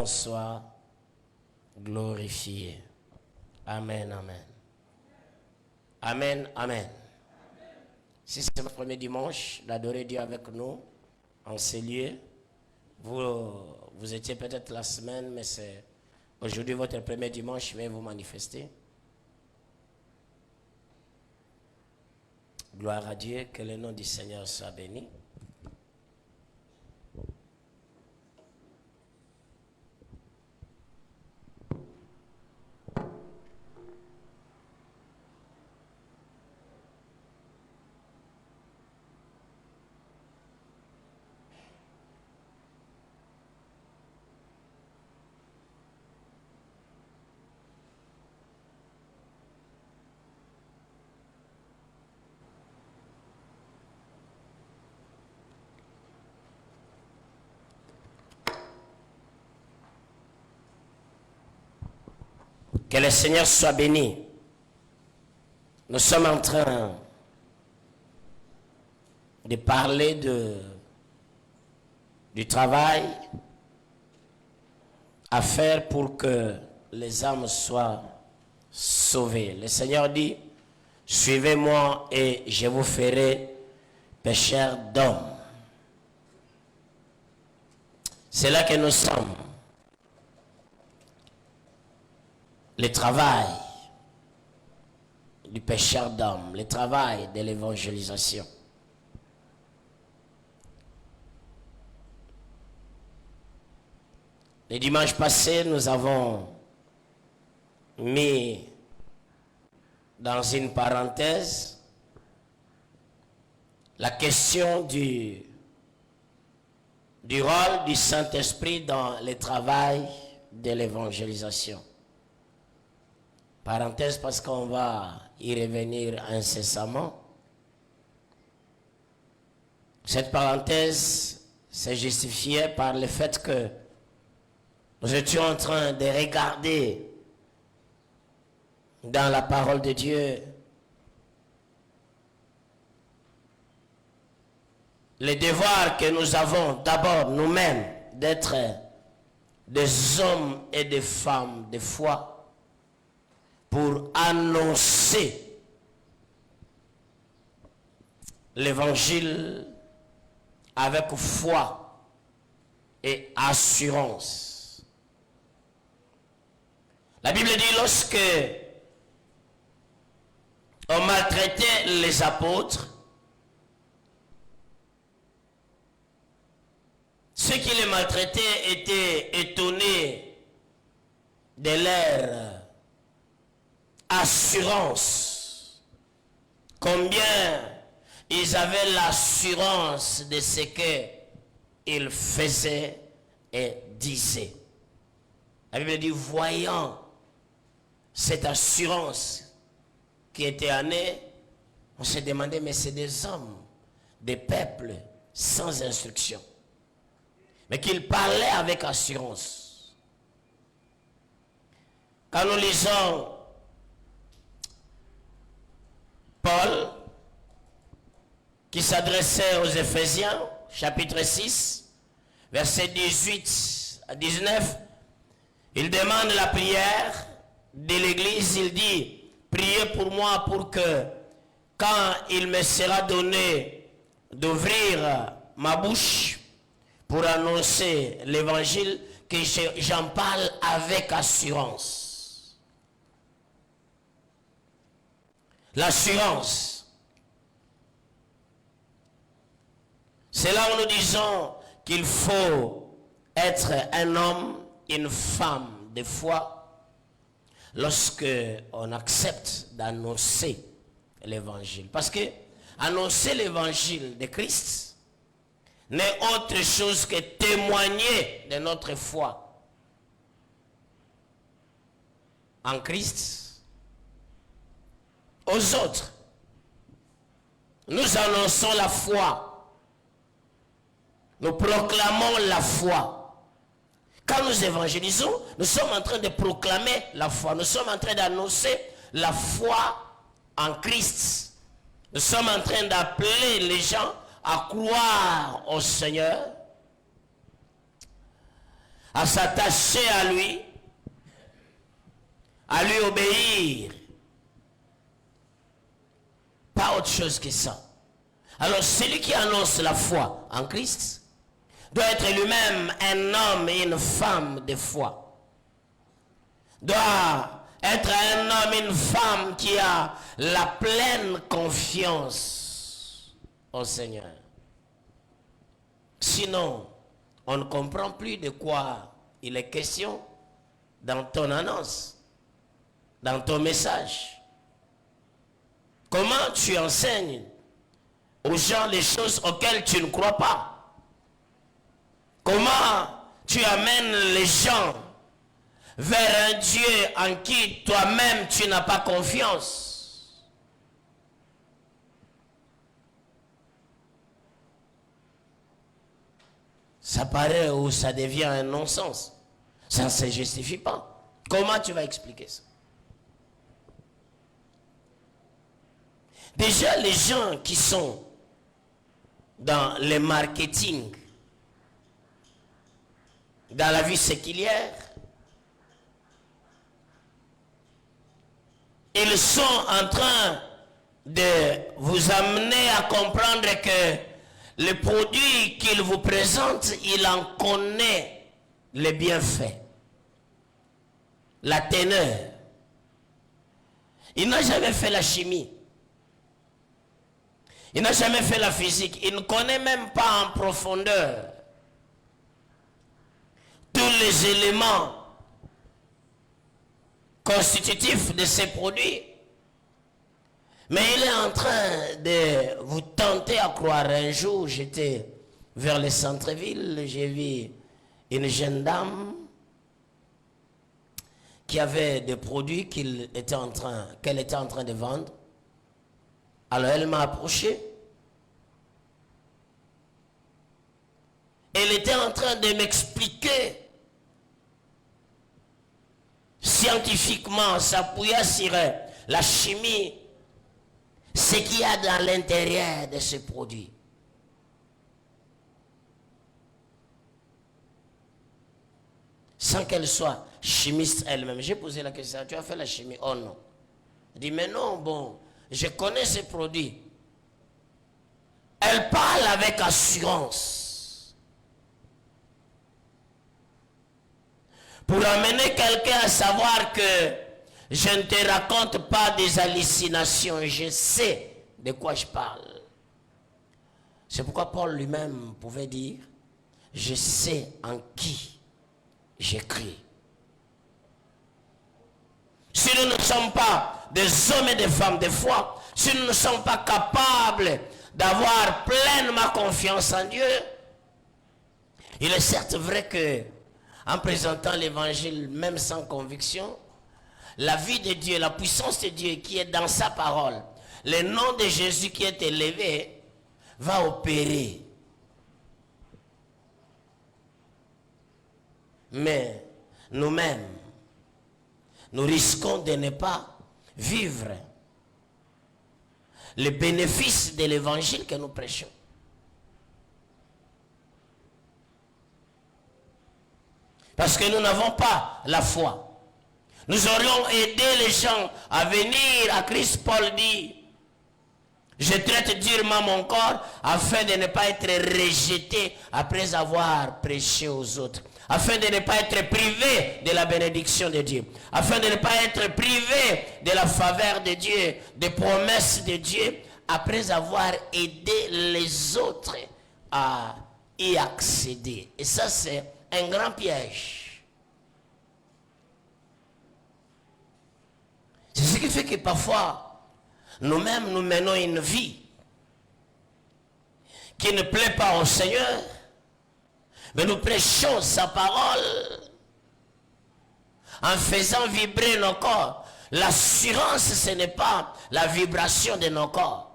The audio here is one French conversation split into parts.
nom soit glorifié. Amen, amen. Amen, amen. Si c'est votre premier dimanche d'adorer Dieu avec nous en ces lieux, vous étiez peut-être la semaine, mais c'est aujourd'hui votre premier dimanche, mais vous manifestez. Gloire à Dieu, que le nom du Seigneur soit béni. Que le Seigneur soit béni. Nous sommes en train de parler du travail à faire pour que les âmes soient sauvées. Le Seigneur dit, suivez-moi et je vous ferai pécheurs d'hommes. C'est là que nous sommes. Le travail du pécheur d'hommes, le travail de l'évangélisation. Le dimanche passé, nous avons mis dans une parenthèse la question du rôle du Saint-Esprit dans le travail de l'évangélisation. Parenthèse parce qu'on va y revenir incessamment. Cette parenthèse s'est justifiée par le fait que nous étions en train de regarder dans la parole de Dieu le devoir que nous avons d'abord nous-mêmes d'être des hommes et des femmes de foi pour annoncer l'évangile avec foi et assurance. La Bible dit lorsque on maltraitait les apôtres, ceux qui les maltraitaient étaient étonnés de leur assurance. Combien ils avaient l'assurance de ce qu'ils faisaient et disaient. La Bible dit, voyant cette assurance qui était en eux, on se demandait, mais c'est des hommes, des peuples sans instruction. Mais qu'ils parlaient avec assurance. Quand nous lisons Paul, qui s'adressait aux Éphésiens, chapitre 6, versets 18 à 19, il demande la prière de l'Église, il dit, priez pour moi pour que, quand il me sera donné d'ouvrir ma bouche pour annoncer l'évangile, que j'en parle avec assurance. L'assurance. C'est là où nous disons qu'il faut être un homme, une femme de foi lorsque on accepte d'annoncer l'évangile. Parce que annoncer l'évangile de Christ n'est autre chose que témoigner de notre foi en Christ aux autres. Nous annonçons la foi. Nous proclamons la foi. Quand nous évangélisons, nous sommes en train de proclamer la foi. Nous sommes en train d'annoncer la foi en Christ. Nous sommes en train d'appeler les gens à croire au Seigneur, à s'attacher à lui obéir. Pas autre chose que ça. Alors celui qui annonce la foi en Christ doit être lui-même un homme et une femme de foi. Doit être un homme et une femme qui a la pleine confiance au Seigneur. Sinon, on ne comprend plus de quoi il est question dans ton annonce, dans ton message. Comment tu enseignes aux gens les choses auxquelles tu ne crois pas? Comment tu amènes les gens vers un Dieu en qui toi-même tu n'as pas confiance? Ça paraît ou ça devient un non-sens. Ça ne se justifie pas. Comment tu vas expliquer ça? Déjà, les gens qui sont dans le marketing, dans la vie séculière, ils sont en train de vous amener à comprendre que le produit qu'il vous présente, il en connaît les bienfaits, la teneur. Il n'a jamais fait la chimie. Il n'a jamais fait la physique. Il ne connaît même pas en profondeur tous les éléments constitutifs de ces produits. Mais il est en train de vous tenter à croire. Un jour, j'étais vers le centre-ville, j'ai vu une jeune dame qui avait des produits qu'elle était en train de vendre. Alors elle m'a approché. Elle était en train de m'expliquer scientifiquement, s'appuyant sur la chimie, ce qu'il y a dans l'intérieur de ce produit. Sans qu'elle soit chimiste elle-même. J'ai posé la question, tu as fait la chimie? Oh non. Elle dit, mais non, bon, je connais ces produits. Elle parle avec assurance. Pour amener quelqu'un à savoir que je ne te raconte pas des hallucinations, je sais de quoi je parle. C'est pourquoi Paul lui-même pouvait dire, je sais en qui j'écris. Si nous ne sommes pas des hommes et des femmes de foi, si nous ne sommes pas capables d'avoir pleinement confiance en Dieu, il est certes vrai que en présentant l'évangile même sans conviction, la vie de Dieu, la puissance de Dieu qui est dans sa parole, le nom de Jésus qui est élevé, va opérer. Mais nous-mêmes, nous risquons de ne pas vivre les bénéfices de l'évangile que nous prêchons. Parce que nous n'avons pas la foi. Nous aurions aidé les gens à venir à Christ. Paul dit, je traite durement mon corps afin de ne pas être rejeté après avoir prêché aux autres. Afin de ne pas être privé de la bénédiction de Dieu. Afin de ne pas être privé de la faveur de Dieu, des promesses de Dieu, après avoir aidé les autres à y accéder. Et ça, c'est un grand piège. C'est ce qui fait que parfois, nous-mêmes, nous menons une vie qui ne plaît pas au Seigneur, mais nous prêchons sa parole en faisant vibrer nos corps. L'assurance, ce n'est pas la vibration de nos corps.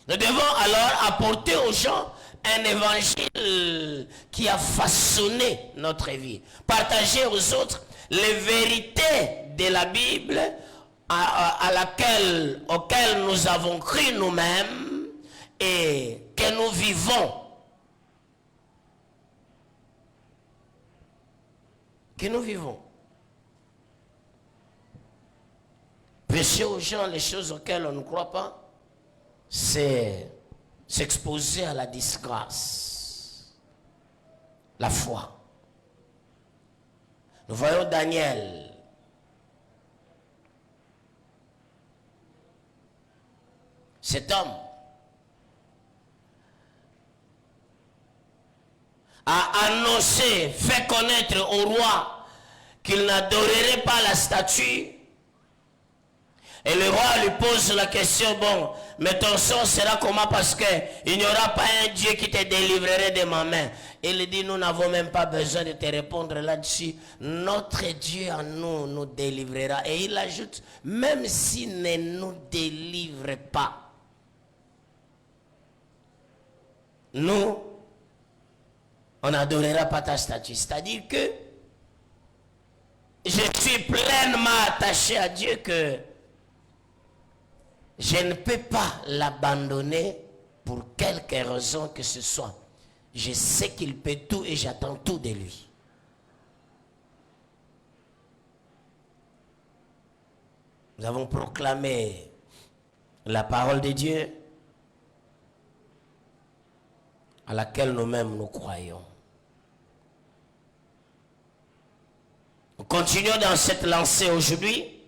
Nous devons alors apporter aux gens un évangile qui a façonné notre vie. Partager aux autres les vérités de la Bible auxquelles nous avons cru nous-mêmes et que nous vivons. Que nous vivons. Prêcher aux gens les choses auxquelles on ne croit pas, c'est s'exposer à la disgrâce. La foi. Nous voyons Daniel. Cet homme a annoncé, fait connaître au roi qu'il n'adorerait pas la statue. Et le roi lui pose la question, bon, mais ton sort sera comment, parce qu'il n'y aura pas un Dieu qui te délivrerait de ma main. Il dit, nous n'avons même pas besoin de te répondre là-dessus. Notre Dieu en nous nous délivrera. Et il ajoute, même s'il ne nous délivre pas, nous, on n'adorera pas ta statue. C'est-à-dire que je suis pleinement attaché à Dieu que je ne peux pas l'abandonner pour quelque raison que ce soit. Je sais qu'il peut tout et j'attends tout de lui. Nous avons proclamé la parole de Dieu à laquelle nous-mêmes nous croyons. Nous continuons dans cette lancée aujourd'hui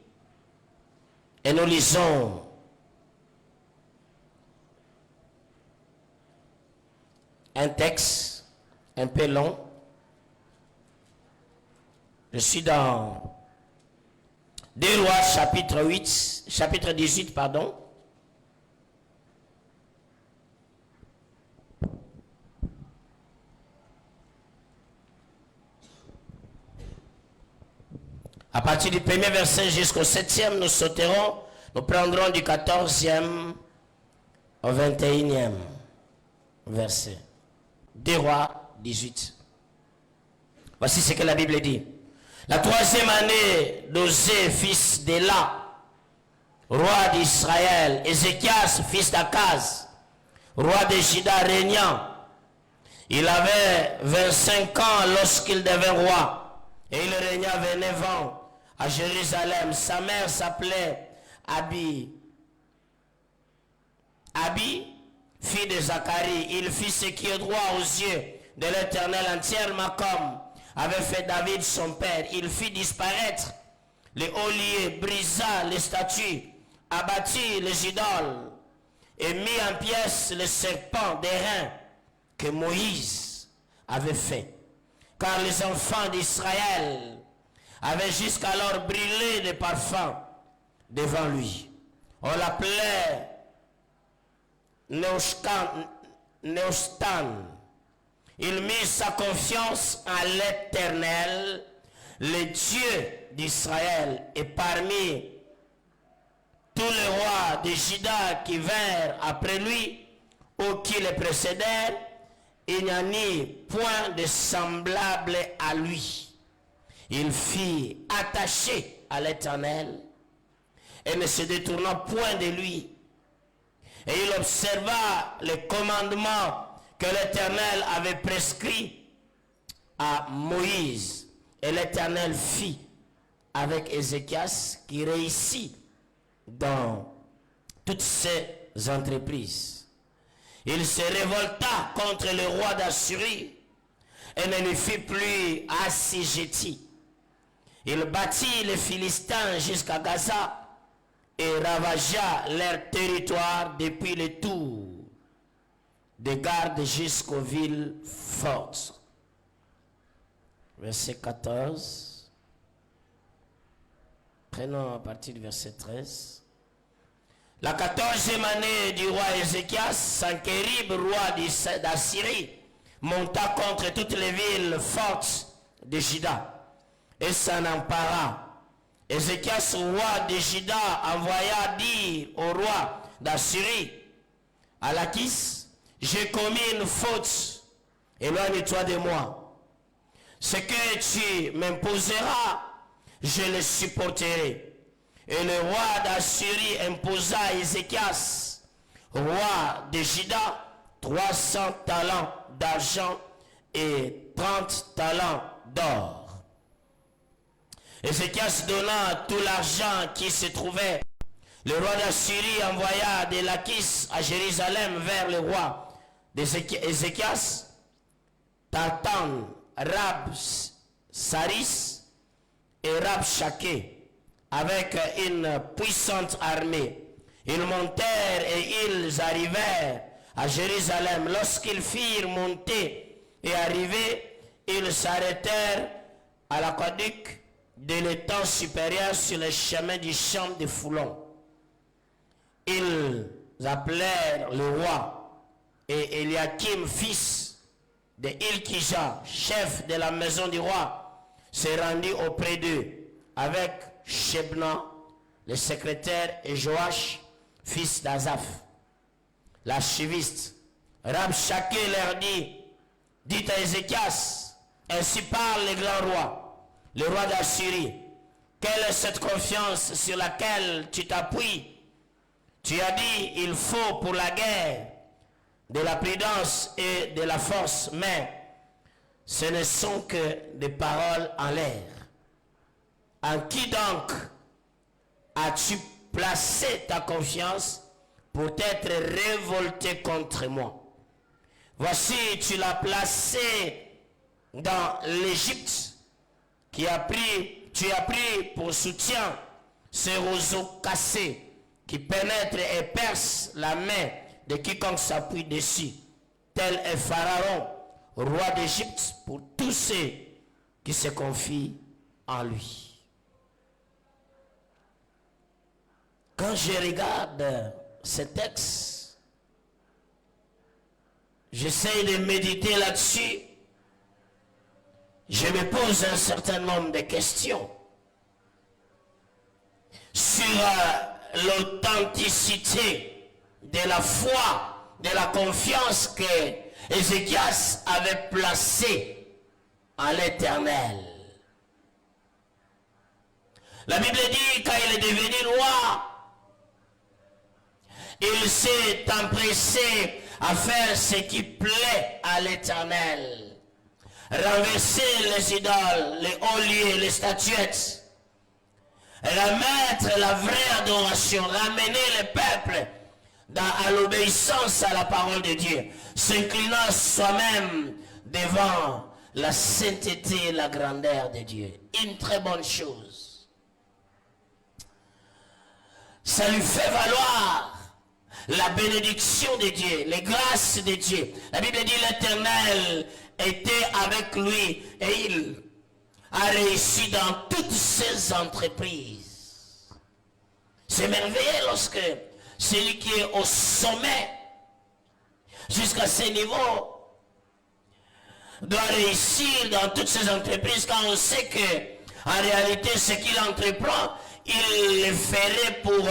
et nous lisons un texte un peu long. Je suis dans 2 Rois chapitre 18, pardon. À partir du 1er verset jusqu'au 7e, nous sauterons, nous prendrons du 14e au 21e verset. 2 Rois 18. Voici ce que la Bible dit. La 3e année d'Osée, fils d'Éla, roi d'Israël, Ézéchias, fils d'Akaz, roi de Juda, régnant. Il avait 25 ans lorsqu'il devint roi, et il régna 29 ans à Jérusalem. Sa mère s'appelait Abi, fille de Zacharie. Il fit ce qui est droit aux yeux de l'Éternel entièrement comme avait fait David son père. Il fit disparaître les hauts lieux, brisa les statues, abattit les idoles et mit en pièces le serpent d'airain que Moïse avait fait. Car les enfants d'Israël avaient jusqu'alors brûlé des parfums devant lui. On l'appelait Neostan. Il mit sa confiance en l'Éternel, le Dieu d'Israël, et parmi tous les rois de Juda qui vinrent après lui, ou qui le précédèrent, il n'y en eut point de semblable à lui. Il fit attaché à l'Éternel et ne se détourna point de lui. Et il observa les commandements que l'Éternel avait prescrits à Moïse. Et l'Éternel fit avec Ézéchias qui réussit dans toutes ses entreprises. Il se révolta contre le roi d'Assyrie et ne lui fit plus assujetti. Il battit les Philistins jusqu'à Gaza et ravagea leur territoire depuis le tour de garde jusqu'aux villes fortes. Verset 14. Prenons à partir du verset 13. La 14e année du roi Ézéchias, Sanchérib, roi d'Assyrie, monta contre toutes les villes fortes de Juda et s'en empara. Ézéchias, roi de Juda, envoya dire au roi d'Assyrie, à Lachis, j'ai commis une faute, éloigne-toi de moi. Ce que tu m'imposeras, je le supporterai. Et le roi d'Assyrie imposa à Ézéchias, roi de Juda, 300 talents d'argent et 30 talents d'or. Ézéchias donna tout l'argent qui se trouvait. Le roi d'Assyrie envoya des Lachish à Jérusalem vers le roi d'Ézéchias, Tartan, Saris et Rabshakeh, avec une puissante armée. Ils montèrent et ils arrivèrent à Jérusalem. Lorsqu'ils firent monter et arriver, ils s'arrêtèrent à l'aqueduc de l'étang supérieur sur le chemin du champ de Foulon. Ils appelèrent le roi et Eliakim, fils de Hilkija, chef de la maison du roi, se rendit auprès d'eux avec Shebna, le secrétaire, et Joach, fils d'Azaph, l'archiviste. Rabshakeh leur dit, dites à Ézéchias, ainsi parle le grand roi, le roi d'Assyrie, quelle est cette confiance sur laquelle tu t'appuies? Tu as dit, il faut pour la guerre de la prudence et de la force, mais ce ne sont que des paroles en l'air. En qui donc as-tu placé ta confiance pour t'être révolté contre moi? Voici, tu l'as placé dans l'Égypte, tu as pris pour soutien ce roseau cassé qui pénètre et perce la main de quiconque s'appuie dessus. Tel est Pharaon, roi d'Égypte, pour tous ceux qui se confient en lui. Quand je regarde ce texte, j'essaie de méditer là-dessus, je me pose un certain nombre de questions sur l'authenticité de la foi, de la confiance que Ézéchias avait placée en l'Éternel. La Bible dit, quand il est devenu roi, il s'est empressé à faire ce qui plaît à l'Éternel. Renverser les idoles, les hauts lieux, les statuettes. Remettre la vraie adoration, ramener le peuple à l'obéissance à la parole de Dieu. S'inclinant soi-même devant la sainteté et la grandeur de Dieu. Une très bonne chose. Ça lui fait valoir la bénédiction de Dieu, les grâces de Dieu. La Bible dit l'Éternel était avec lui et il a réussi dans toutes ses entreprises. C'est merveilleux lorsque celui qui est au sommet, jusqu'à ce niveau, doit réussir dans toutes ses entreprises, quand on sait que en réalité ce qu'il entreprend, il le ferait pour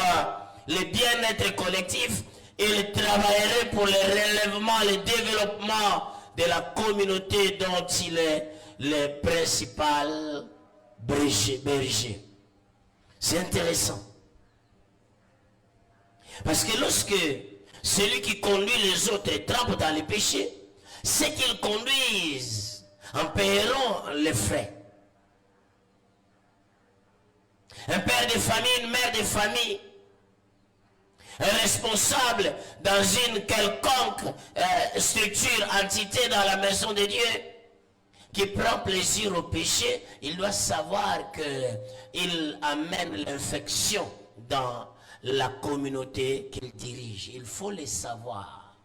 le bien-être collectif, il travaillerait pour le relèvement, le développement de la communauté dont il est le principal berger. C'est intéressant. Parce que lorsque celui qui conduit les autres trempe dans les péchés, ceux qu'ils conduisent en paieront les frais. Un père de famille, une mère de famille, un responsable dans une quelconque structure, entité dans la maison de Dieu, qui prend plaisir au péché, il doit savoir qu'il amène l'infection dans la communauté qu'il dirige. Il faut le savoir.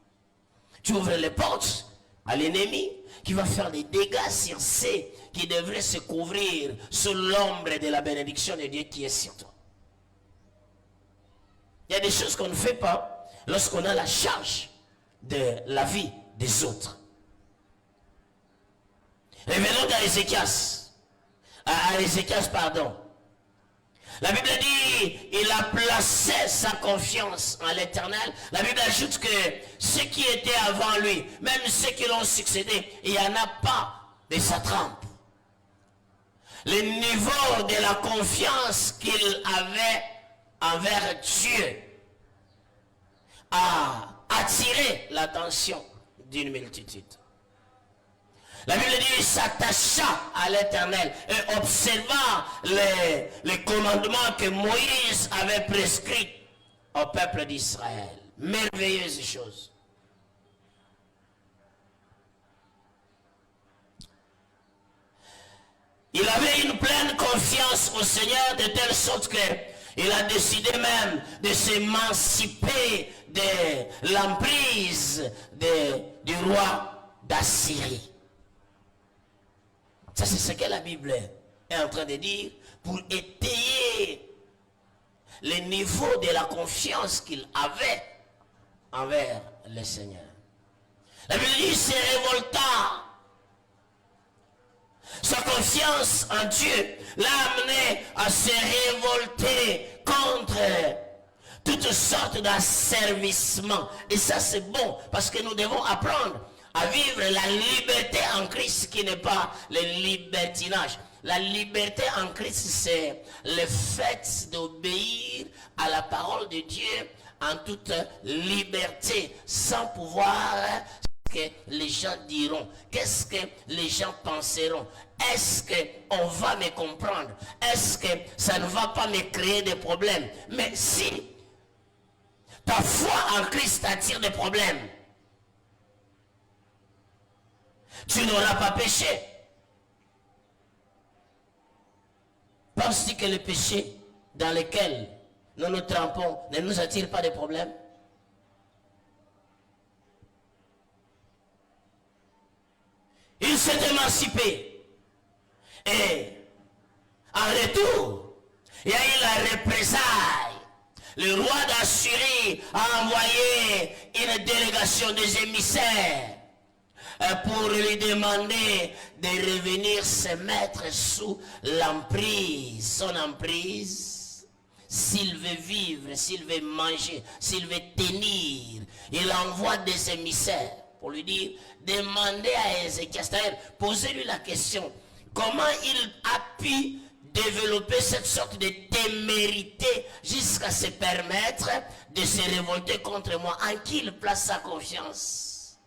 Tu ouvres les portes à l'ennemi qui va faire des dégâts sur ceux qui devraient se couvrir sous l'ombre de la bénédiction de Dieu qui est sur toi. Il y a des choses qu'on ne fait pas lorsqu'on a la charge de la vie des autres. Revenons à Ézéchias. La Bible dit, il a placé sa confiance en l'Éternel. La Bible ajoute que ceux qui étaient avant lui, même ceux qui l'ont succédé, il n'y en a pas de satrape. Le niveau de la confiance qu'il avait envers Dieu a attiré l'attention d'une multitude. La Bible dit, il s'attacha à l'Éternel et observa les commandements que Moïse avait prescrits au peuple d'Israël. Merveilleuse chose. Il avait une pleine confiance au Seigneur de telle sorte qu'il a décidé même de s'émanciper de l'emprise du roi d'Assyrie. Ça, c'est ce que la Bible est en train de dire pour étayer le niveau de la confiance qu'il avait envers le Seigneur. La Bible dit, il se révolta. Sa confiance en Dieu l'a amené à se révolter contre toutes sortes d'asservissements. Et ça, c'est bon, parce que nous devons apprendre à vivre la liberté en Christ qui n'est pas le libertinage. La liberté en Christ, c'est le fait d'obéir à la parole de Dieu en toute liberté, sans pouvoir que les gens diront, qu'est-ce que les gens penseront, est-ce qu'on va me comprendre, est-ce que ça ne va pas me créer des problèmes. Mais si ta foi en Christ attire des problèmes, tu n'auras pas péché. Penses-tu que le péché dans lequel nous nous trempons ne nous attire pas de problèmes? Il s'est émancipé. Et en retour, il y a eu la représailles. Le roi d'Assyrie a envoyé une délégation des émissaires pour lui demander de revenir se mettre sous l'emprise, son emprise. S'il veut vivre, s'il veut manger, s'il veut tenir, il envoie des émissaires pour lui dire, demandez à Ézéchias, posez-lui la question, comment il a pu développer cette sorte de témérité jusqu'à se permettre de se révolter contre moi, en qui il place sa confiance.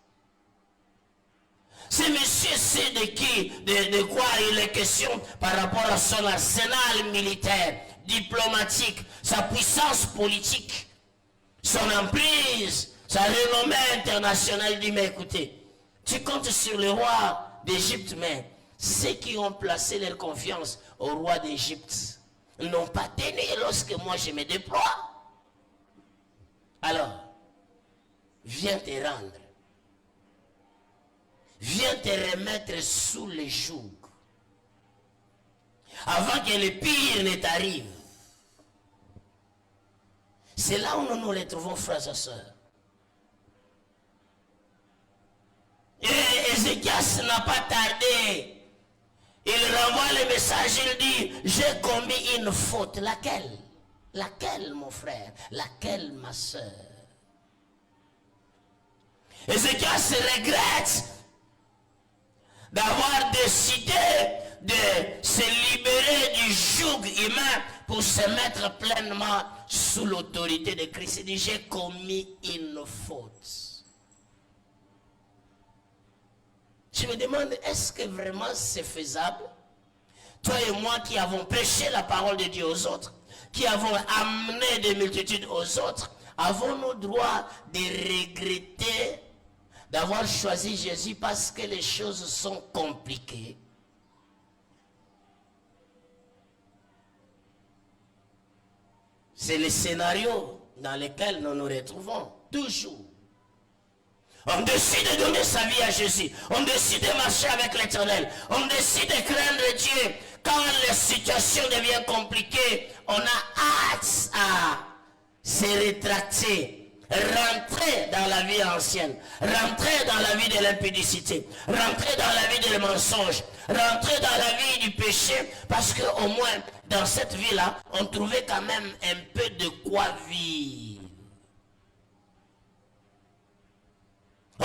Ce monsieur sait de quoi il est question par rapport à son arsenal militaire, diplomatique, sa puissance politique, son emprise, sa renommée internationale. Il dit, mais écoutez, tu comptes sur le roi d'Égypte, mais ceux qui ont placé leur confiance au roi d'Égypte n'ont pas tenu lorsque moi je me déploie. Alors, viens te rendre. Viens te remettre sous les jougs. Avant que le pire ne t'arrive. C'est là où nous nous retrouvons, frères et sœurs. Et Ézéchias n'a pas tardé. Il renvoie le message, il dit, j'ai commis une faute. Laquelle? Laquelle, mon frère? Laquelle, ma soeur? Ézéchias regrette d'avoir décidé de se libérer du joug humain pour se mettre pleinement sous l'autorité de Christ. Il dit, j'ai commis une faute. Je me demande, est-ce que vraiment c'est faisable? Toi et moi qui avons prêché la parole de Dieu aux autres, qui avons amené des multitudes aux autres, avons-nous droit de regretter d'avoir choisi Jésus parce que les choses sont compliquées? C'est le scénario dans lequel nous nous retrouvons toujours. On décide de donner sa vie à Jésus. On décide de marcher avec l'Éternel. On décide de craindre Dieu. Quand la situation devient compliquée, on a hâte à se rétracter. Rentrer dans la vie ancienne. Rentrer dans la vie de l'impudicité. Rentrer dans la vie des mensonges. Rentrer dans la vie du péché. Parce qu'au moins, dans cette vie-là, on trouvait quand même un peu de quoi vivre.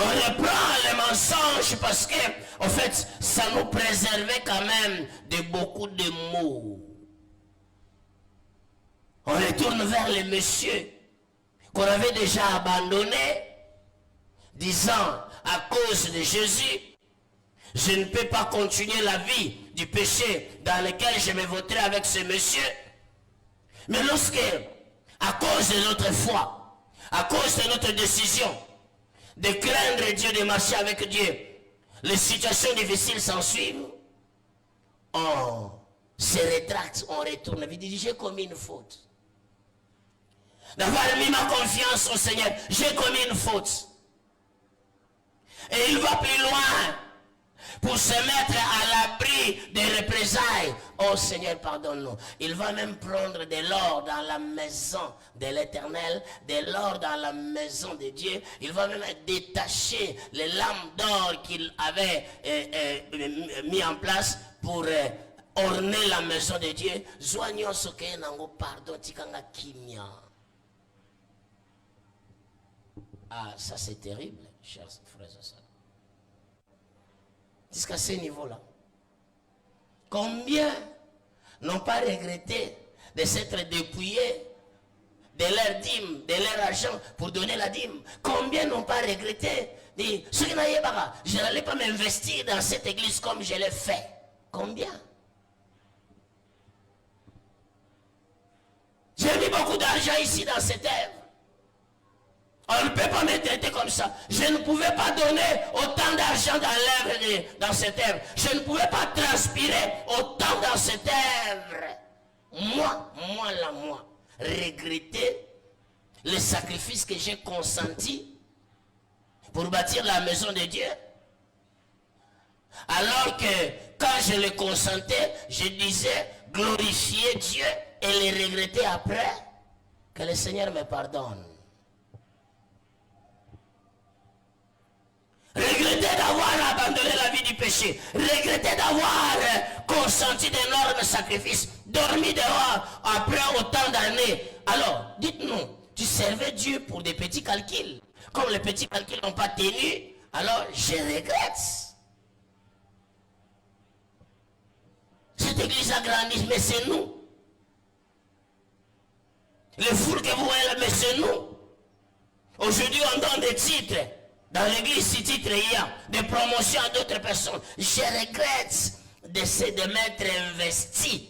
On reprend les mensonges parce que, en fait, ça nous préservait quand même de beaucoup de maux. On retourne vers les messieurs qu'on avait déjà abandonnés, disant, à cause de Jésus, je ne peux pas continuer la vie du péché dans lequel je me voterai avec ce monsieur. Mais lorsque, à cause de notre foi, à cause de notre décision de craindre Dieu, de marcher avec Dieu, les situations difficiles s'ensuivent, on se rétracte, on retourne. Il dit, j'ai commis une faute. D'avoir mis ma confiance au Seigneur, j'ai commis une faute. Et il va plus loin pour se mettre à l'abri des représailles. Oh Seigneur, pardonne-nous. Il va même prendre de l'or dans la maison de l'Éternel, de l'or dans la maison de Dieu. Il va même détacher les lampes d'or qu'il avait mis en place pour orner la maison de Dieu. Joignons ce que nous pardon, tikanga kimia. Ah, ça c'est terrible, chers frères et sœurs. Jusqu'à ce niveau-là. Combien n'ont pas regretté de s'être dépouillés de leur dîme, de leur argent pour donner la dîme? Combien n'ont pas regretté de je n'allais pas m'investir dans cette église comme je l'ai fait? Combien? J'ai mis beaucoup d'argent ici dans cette œuvre. On ne peut pas me traiter comme ça. Je ne pouvais pas donner autant d'argent dans l'œuvre, dans cette œuvre. Je ne pouvais pas transpirer autant dans cette œuvre. Moi, regretter le sacrifice que j'ai consenti pour bâtir la maison de Dieu. Alors que quand je le consentais, je disais glorifier Dieu et le regretter après. Que le Seigneur me pardonne. Regretter d'avoir abandonné la vie du péché. Regretter d'avoir consenti d'énormes sacrifices. Dormi dehors après autant d'années. Alors, dites-nous, tu servais Dieu pour des petits calculs. Comme les petits calculs n'ont pas tenu, alors je regrette. Cette église a grandi, mais c'est nous. Les foules que vous voyez là, mais c'est nous. Aujourd'hui, on donne des titres. Dans l'église, si titre il y a des promotions à d'autres personnes. Je regrette de m'être investi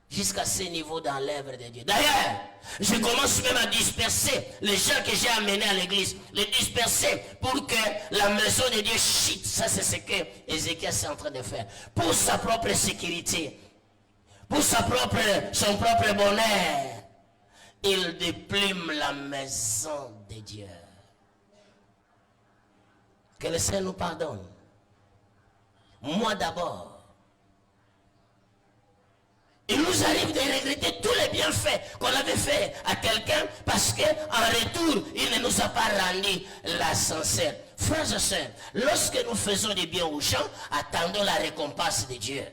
jusqu'à ce niveau dans l'œuvre de Dieu. D'ailleurs, je commence même à disperser les gens que j'ai amenés à l'église. Les disperser pour que la maison de Dieu chute. Ça, c'est ce que Ézéchias est en train de faire. Pour sa propre sécurité. Pour son propre bonheur. Il déplume la maison de Dieu. Que le Seigneur nous pardonne. Moi d'abord. Il nous arrive de regretter tous les bienfaits qu'on avait fait à quelqu'un parce qu'en retour, il ne nous a pas rendu la sincère. Frères et sœurs, lorsque nous faisons des biens aux gens, attendons la récompense de Dieu.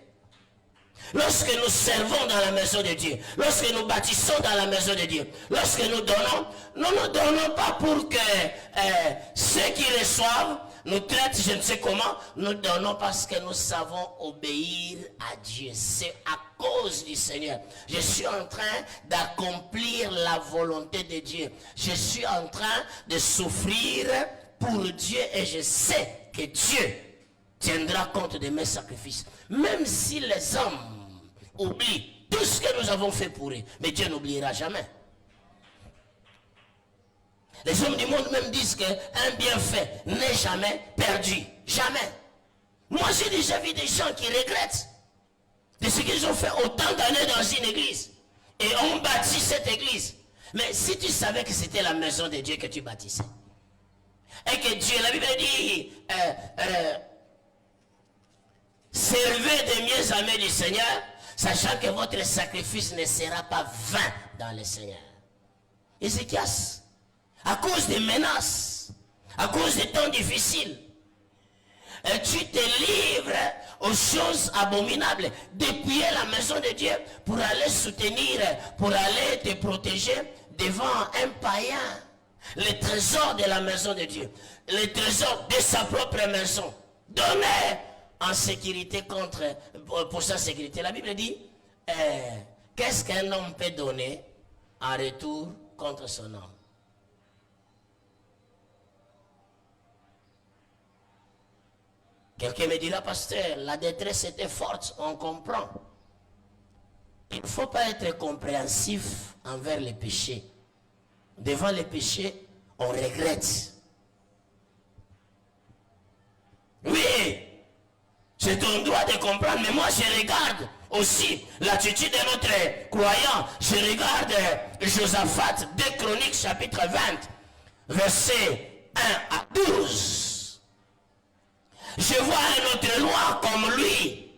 Lorsque nous servons dans la maison de Dieu, lorsque nous bâtissons dans la maison de Dieu, lorsque nous donnons, nous ne donnons pas pour que ceux qui reçoivent nous traitent, je ne sais comment, nous donnons parce que nous savons obéir à Dieu. C'est à cause du Seigneur. Je suis en train d'accomplir la volonté de Dieu. Je suis en train de souffrir pour Dieu et je sais que Dieu tiendra compte de mes sacrifices. Même si les hommes oublient tout ce que nous avons fait pour eux, mais Dieu n'oubliera jamais. Les hommes du monde même disent qu'un bienfait n'est jamais perdu. Jamais. Moi, j'ai déjà vu des gens qui regrettent de ce qu'ils ont fait autant d'années dans une église. Et ont bâti cette église. Mais si tu savais que c'était la maison de Dieu que tu bâtissais, et que Dieu, la Bible dit, servez de mieux amis du Seigneur, sachant que votre sacrifice ne sera pas vain dans le Seigneur. Ézéchias, à cause des menaces, à cause des temps difficiles, tu te livres aux choses abominables, dépouiller la maison de Dieu pour aller soutenir, pour aller te protéger devant un païen. Les trésors de la maison de Dieu, les trésors de sa propre maison, donner en sécurité pour sa sécurité. La Bible dit, qu'est-ce qu'un homme peut donner en retour contre son homme? Quelqu'un me dit là, pasteur, la détresse était forte, on comprend. Il ne faut pas être compréhensif envers les péchés. Devant les péchés, on regrette. Oui, c'est ton droit de comprendre, mais moi je regarde aussi l'attitude de notre croyant. Je regarde Josaphat, 2 Chroniques chapitre 20, versets 1 à 12. Je vois un autre loi comme lui,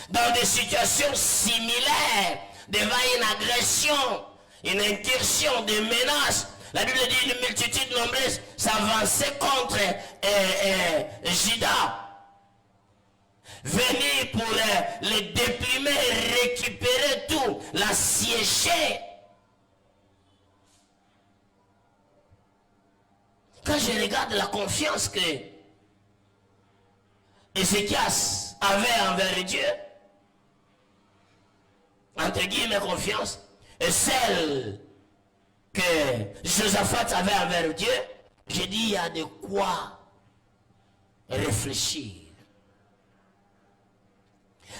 dans des situations similaires, devant une agression, une incursion, des menaces. La Bible dit une multitude nombreuse s'avançait contre Juda. Venir pour les déprimer, récupérer tout, l'assiéger. Quand je regarde la confiance que Ézéchias avait envers Dieu, entre guillemets confiance, et celle que Josaphat avait envers Dieu, j'ai dit il y a de quoi réfléchir.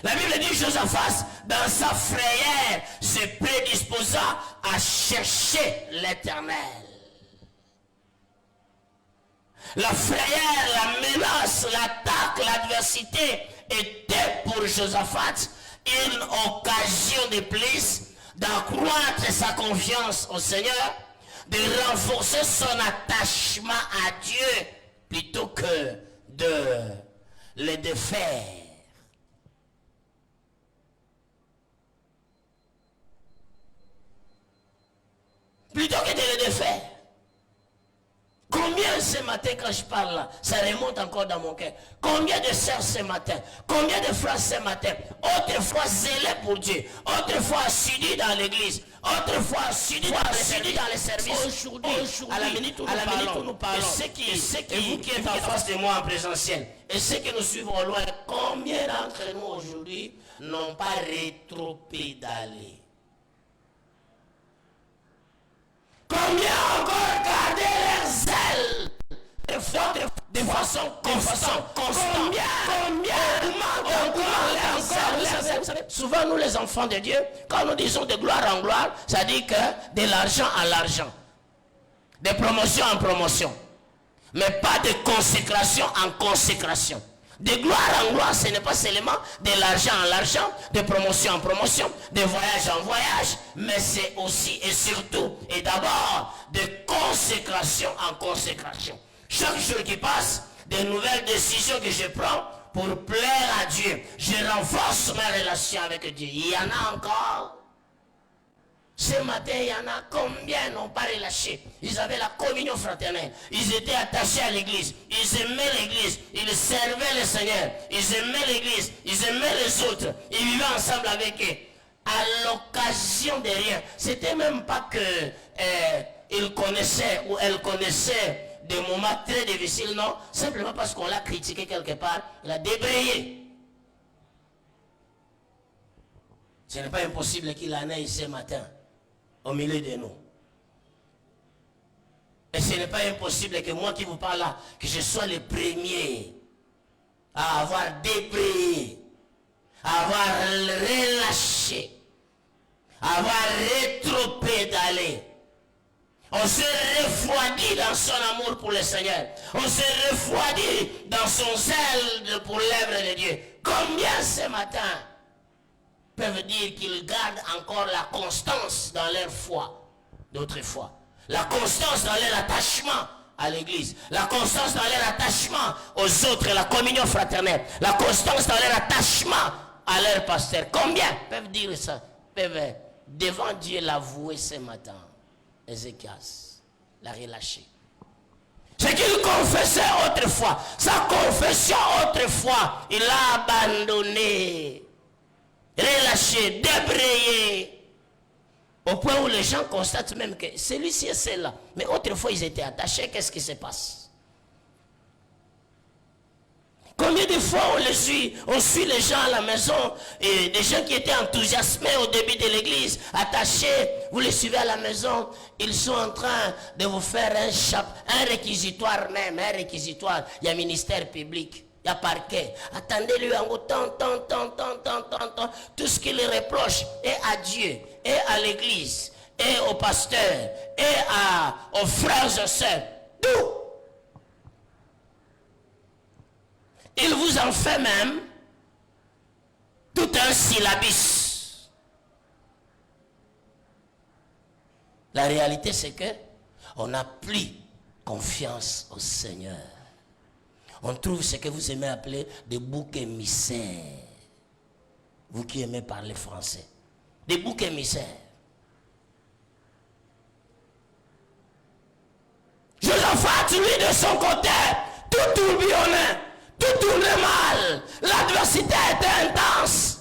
La Bible dit Josaphat, dans sa frayeur, se prédisposa à chercher l'Éternel. La frayeur, la menace, l'attaque, l'adversité était pour Josaphat une occasion de plus d'accroître sa confiance au Seigneur, de renforcer son attachement à Dieu plutôt que de le défaire. Plutôt que de le défaire. Combien ce matin quand je parle là, ça remonte encore dans mon cœur. Combien de sœurs ce matin, combien de frères ce matin, autrefois zélés pour Dieu, autrefois assidus dans l'église, autrefois assidus dans les services. Aujourd'hui, à la minute où nous parlons, et vous qui êtes en face de moi en présentiel, et ceux qui nous suivent au loin, combien d'entre nous aujourd'hui n'ont pas rétropédalé? Combien encore garder leur zèle de façon constante? Combien leur zèle? Souvent nous les enfants de Dieu, quand nous disons de gloire en gloire, ça dit que de l'argent en l'argent, de promotion en promotion, mais pas de consécration en consécration. De gloire en gloire, ce n'est pas seulement de l'argent en l'argent, de promotion en promotion, de voyage en voyage, mais c'est aussi et surtout et d'abord de consécration en consécration. Chaque jour qui passe, de nouvelles décisions que je prends pour plaire à Dieu, je renforce ma relation avec Dieu. Il y en a encore. Ce matin, il y en a combien n'ont pas relâché. Ils avaient la communion fraternelle. Ils étaient attachés à l'église. Ils aimaient l'église. Ils servaient le Seigneur. Ils aimaient l'église. Ils aimaient les autres. Ils vivaient ensemble avec eux. À l'occasion de rien. C'était même pas que ils connaissaient ou elles connaissaient des moments très difficiles, non. Simplement parce qu'on l'a critiqué quelque part. Il a débrayé. Ce n'est pas impossible qu'il en ait ce matin au milieu de nous. Et ce n'est pas impossible que moi qui vous parle là, que je sois le premier à avoir débrayé, à avoir relâché, à avoir rétropédalé. On s'est refroidi dans son amour pour le Seigneur. On s'est refroidi dans son zèle pour l'œuvre de Dieu. Combien ce matin peuvent dire qu'ils gardent encore la constance dans leur foi d'autrefois. La constance dans leur attachement à l'église. La constance dans leur attachement aux autres, la communion fraternelle. La constance dans leur attachement à leur pasteur. Combien peuvent dire ça? Peuvent devant Dieu l'avouer ce matin. Ézéchias l'a relâché. Ce qu'il confessait autrefois, sa confession autrefois, il l'a abandonné. Relâché, débrayé, au point où les gens constatent même que celui-ci et celle-là, mais autrefois ils étaient attachés, qu'est-ce qui se passe? Combien de fois on suit les gens à la maison, et des gens qui étaient enthousiasmés au début de l'église, attachés, vous les suivez à la maison, ils sont en train de vous faire un réquisitoire même, un réquisitoire, il y a un ministère public. il y a parquet. Attendez-lui en autant, tant. Tout ce qu'il reproche est à Dieu, et à l'église, et au pasteur, et aux frères et sœurs. Tout. Il vous en fait même tout un syllabus. La réalité, c'est que on n'a plus confiance au Seigneur. On trouve ce que vous aimez appeler des boucs émissaires. Vous qui aimez parler français. Des boucs émissaires. Josaphat, lui, de son côté, tout tourbillonnait, tout tournait mal. L'adversité était intense.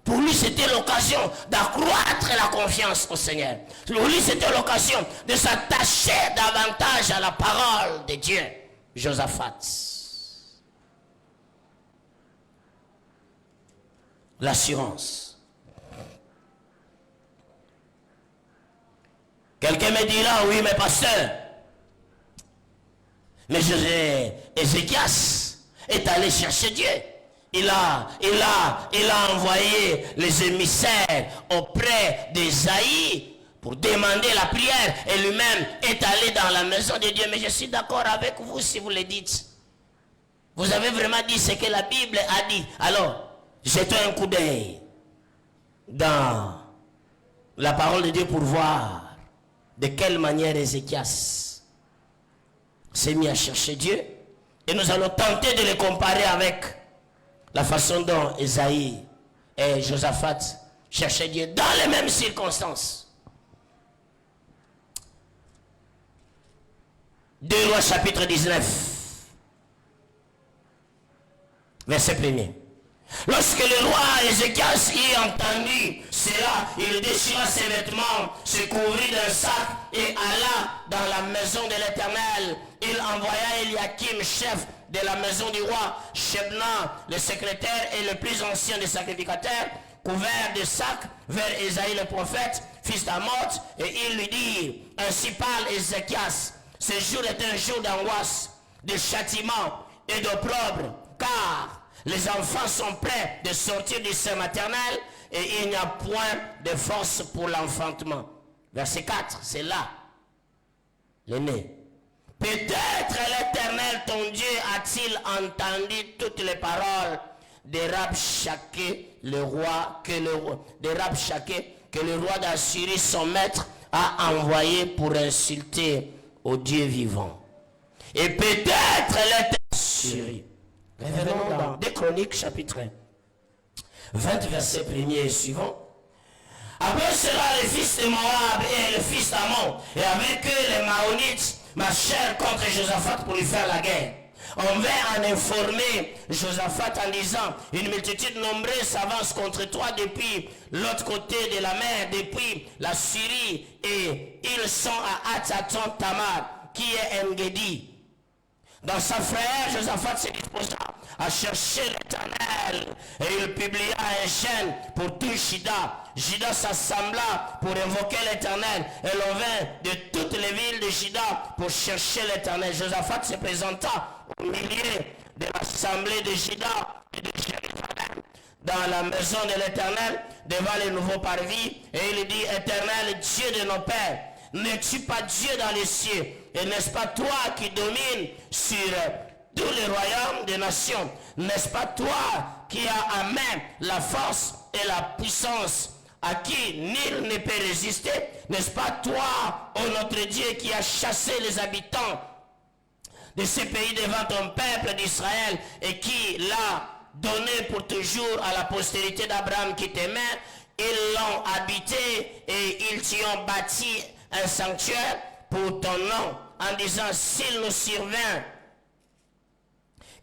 Pour lui, c'était l'occasion d'accroître la confiance au Seigneur. Pour lui, c'était l'occasion de s'attacher davantage à la parole de Dieu. Josaphat. L'assurance. Quelqu'un me dira, oui, mais pasteur, mais Ézéchias est allé chercher Dieu. Il a envoyé les émissaires auprès d'Ésaïe pour demander la prière et lui-même est allé dans la maison de Dieu. Mais je suis d'accord avec vous si vous le dites. Vous avez vraiment dit ce que la Bible a dit. Alors, jetez un coup d'œil dans la parole de Dieu pour voir de quelle manière Ézéchias s'est mis à chercher Dieu. Et nous allons tenter de le comparer avec la façon dont Ésaïe et Josaphat cherchaient Dieu dans les mêmes circonstances. 2 Rois chapitre 19, verset 1er. Lorsque le roi Ézéchias y entendu cela, il déchira ses vêtements, se couvrit d'un sac et alla dans la maison de l'Éternel. Il envoya Eliakim, chef de la maison du roi, Shebna, le secrétaire et le plus ancien des sacrificateurs, couvert de sacs, vers Ésaïe le prophète, fils d'Amoth, et il lui dit, ainsi parle Ézéchias, ce jour est un jour d'angoisse, de châtiment et d'opprobre, car les enfants sont prêts de sortir du sein maternel et il n'y a point de force pour l'enfantement. Verset 4, c'est là, le nez. Peut-être l'Éternel, ton Dieu, a-t-il entendu toutes les paroles de Rabshakeh, le roi, que le roi d'Assyrie, son maître, a envoyé pour insulter au Dieu vivant. Et peut-être l'Éternel... Revenons dans 2 Chroniques, chapitre 20, verset 1er et suivant. Après cela, les fils de Moab et les fils d'Ammon, et avec eux les Maonites, marchèrent contre Josaphat pour lui faire la guerre. On vint en informer Josaphat en disant, une multitude nombreuse s'avance contre toi depuis l'autre côté de la mer, depuis la Syrie, et ils sont à Hatzaton Tamar, qui est Engedi. Dans sa frère, Josaphat se disposa à chercher l'Éternel et il publia un chêne pour tout Juda. Juda s'assembla pour invoquer l'Éternel et l'on vint de toutes les villes de Juda pour chercher l'Éternel. Josaphat se présenta au milieu de l'assemblée de Juda et de Jérusalem dans la maison de l'Éternel devant les nouveaux parvis et il dit, Éternel, Dieu de nos pères, n'es-tu pas Dieu dans les cieux? Et n'est-ce pas toi qui domines sur tous les royaumes des nations? N'est-ce pas toi qui as en main la force et la puissance à qui nul ne peut résister? N'est-ce pas toi, ô notre Dieu, qui as chassé les habitants de ces pays devant ton peuple d'Israël et qui l'a donné pour toujours à la postérité d'Abraham qui t'aimait? Ils l'ont habité et ils t'y ont bâti un sanctuaire pour ton nom, en disant, s'il nous survient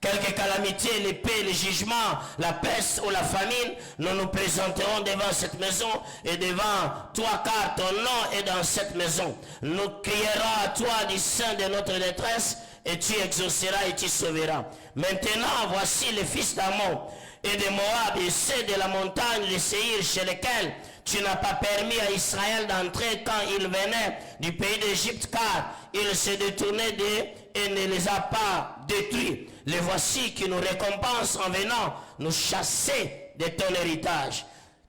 quelque calamité, l'épée, le jugement, la peste ou la famine, nous nous présenterons devant cette maison et devant toi, car ton nom est dans cette maison. Nous crierons à toi du sein de notre détresse et tu exauceras et tu sauveras. Maintenant, voici les fils d'Ammon et de Moab et ceux de la montagne de Séhir, chez lesquels tu n'as pas permis à Israël d'entrer quand il venait du pays d'Égypte, car il se détournait d'eux et ne les a pas détruits. les voici qui nous récompensent en venant nous chasser de ton héritage,